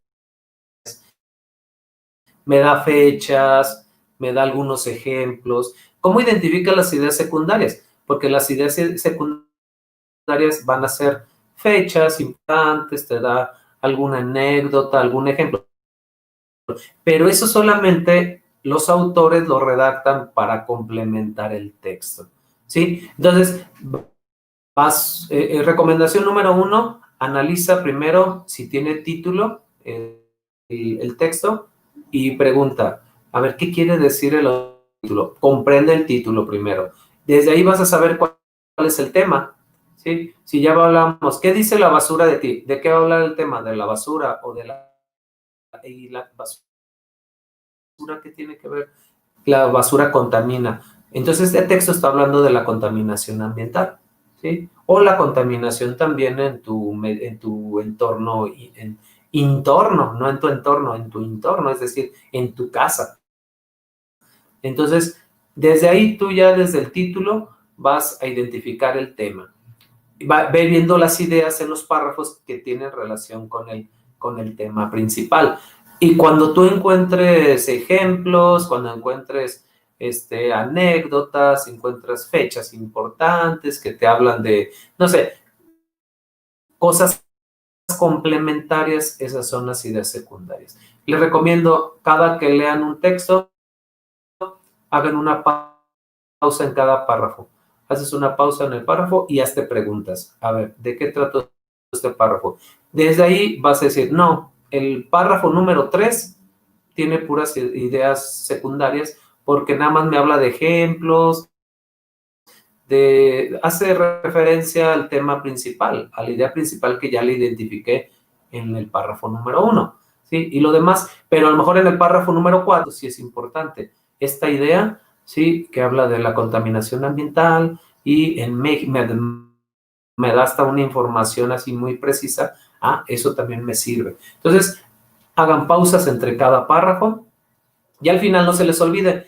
Me da fechas, me da algunos ejemplos. ¿Cómo identifica las ideas secundarias? Porque las ideas secundarias van a ser fechas importantes, te da alguna anécdota, algún ejemplo. Pero eso solamente los autores lo redactan para complementar el texto. ¿Sí? Entonces, recomendación número 1, analiza primero si tiene título el texto y pregunta, a ver, ¿qué quiere decir el título? Comprende el título primero. Desde ahí vas a saber cuál es el tema, ¿sí? Si ya hablamos, ¿qué dice la basura de ti? ¿De qué va a hablar el tema? ¿De la basura o de la basura? ¿Qué tiene que ver? La basura contamina. Entonces, este texto está hablando de la contaminación ambiental, ¿sí? O la contaminación también en tu entorno, no en tu entorno, es decir, en tu casa. Entonces, desde ahí tú ya desde el título vas a identificar el tema. Ve viendo las ideas en los párrafos que tienen relación con el tema principal. Y cuando tú encuentres ejemplos, cuando encuentres anécdotas, encuentras fechas importantes que te hablan de, no sé, cosas complementarias, esas son las ideas secundarias. Les recomiendo cada que lean un texto, hagan una pausa en cada párrafo. Haces una pausa en el párrafo y hazte preguntas. A ver, ¿de qué trató este párrafo? Desde ahí vas a decir, no, el párrafo número 3 tiene puras ideas secundarias porque nada más me habla de ejemplos, hace referencia al tema principal, a la idea principal que ya le identifiqué en el párrafo número 1. ¿sí? Y lo demás, pero a lo mejor en el párrafo número 4 sí es importante. Esta idea, ¿sí? Que habla de la contaminación ambiental y en México me da hasta una información así muy precisa. Ah, eso también me sirve. Entonces, hagan pausas entre cada párrafo y al final no se les olvide,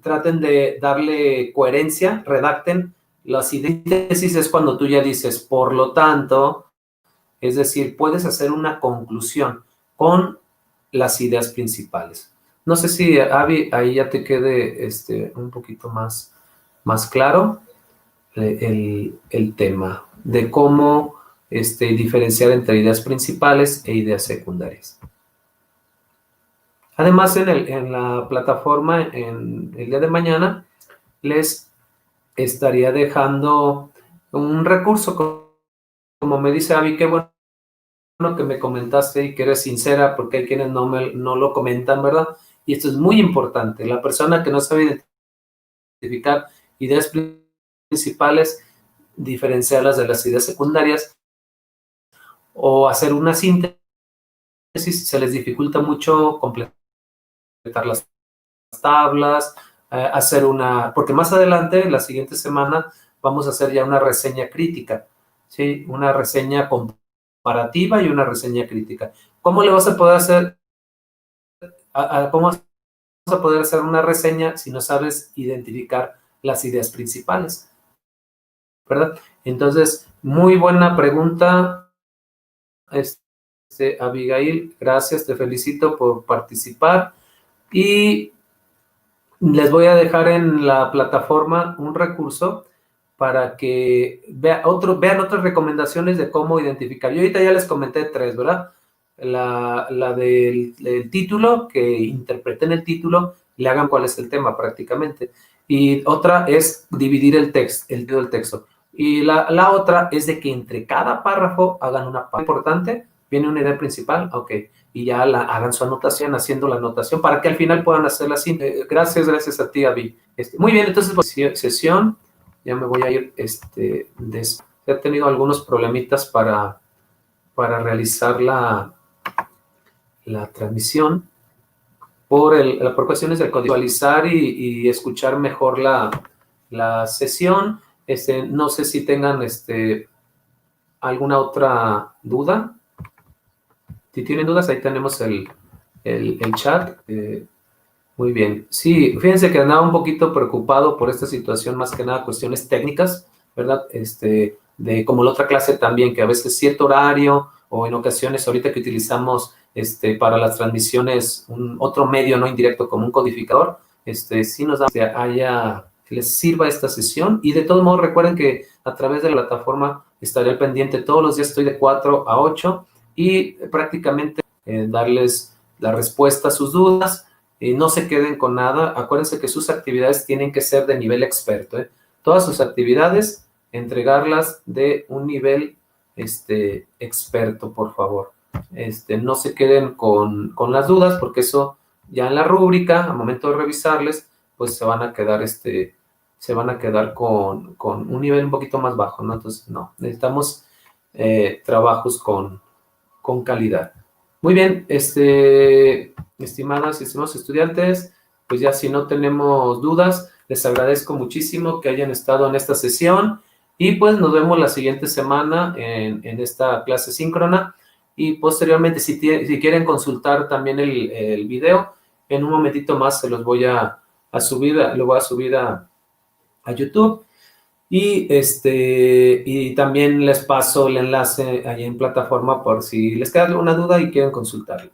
traten de darle coherencia, redacten. La síntesis es cuando tú ya dices, por lo tanto, es decir, puedes hacer una conclusión con las ideas principales. No sé si, Avi, ahí ya te quede un poquito más claro el tema de cómo diferenciar entre ideas principales e ideas secundarias. Además, en la plataforma, en el día de mañana, les estaría dejando un recurso, como me dice Avi, qué bueno que me comentaste y que eres sincera, porque hay quienes no lo comentan, ¿verdad? Y esto es muy importante. La persona que no sabe identificar ideas principales, diferenciarlas de las ideas secundarias o hacer una síntesis, se les dificulta mucho completar las tablas, porque más adelante, la siguiente semana, vamos a hacer ya una reseña crítica, ¿sí? Una reseña comparativa y una reseña crítica. ¿Cómo le vas a poder hacer, cómo vas a poder hacer una reseña si no sabes identificar las ideas principales? ¿Verdad? Entonces, muy buena pregunta, Abigail, gracias, te felicito por participar y les voy a dejar en la plataforma un recurso para que vean otras recomendaciones de cómo identificar. Yo ahorita ya les comenté 3, ¿verdad? La del título, que interpreten el título, le hagan cuál es el tema prácticamente. Y otra es dividir el título del texto. Y la otra es de que entre cada párrafo hagan una parte importante, viene una idea principal, ok, y ya hagan su anotación, haciendo la anotación, para que al final puedan hacer la síntesis. Gracias a ti, Avi. Muy bien, entonces, pues, sesión, ya me voy a ir, he tenido algunos problemitas para realizar la transmisión por cuestiones de visualizar y escuchar mejor la sesión. No sé si tengan alguna otra duda. Si tienen dudas, ahí tenemos el chat. Muy bien. Sí, fíjense que andaba un poquito preocupado por esta situación, más que nada cuestiones técnicas, ¿verdad? De como la otra clase también, que a veces cierto horario o en ocasiones ahorita que utilizamos para las transmisiones otro medio no indirecto como un codificador, sí nos da que les sirva esta sesión. Y de todos modos recuerden que a través de la plataforma estaré al pendiente todos los días, estoy de 4 a 8 y prácticamente darles la respuesta a sus dudas. No se queden con nada. Acuérdense que sus actividades tienen que ser de nivel experto, ¿eh? Todas sus actividades, entregarlas de un nivel experto, por favor. No se queden con las dudas, porque eso ya en la rúbrica, al momento de revisarles, pues se van a quedar con un nivel un poquito más bajo, ¿no? Entonces, no, necesitamos trabajos con calidad. Muy bien, estimadas y estimados estudiantes, pues ya si no tenemos dudas, les agradezco muchísimo que hayan estado en esta sesión y pues nos vemos la siguiente semana en esta clase síncrona y posteriormente si quieren consultar también el video, en un momentito más se los voy a subir, lo voy a subir a YouTube. Y también les paso el enlace ahí en plataforma por si les queda alguna duda y quieren consultarlo.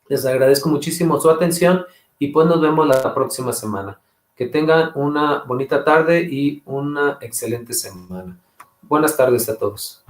Les agradezco muchísimo su atención y pues nos vemos la próxima semana. Que tengan una bonita tarde y una excelente semana. Buenas tardes a todos.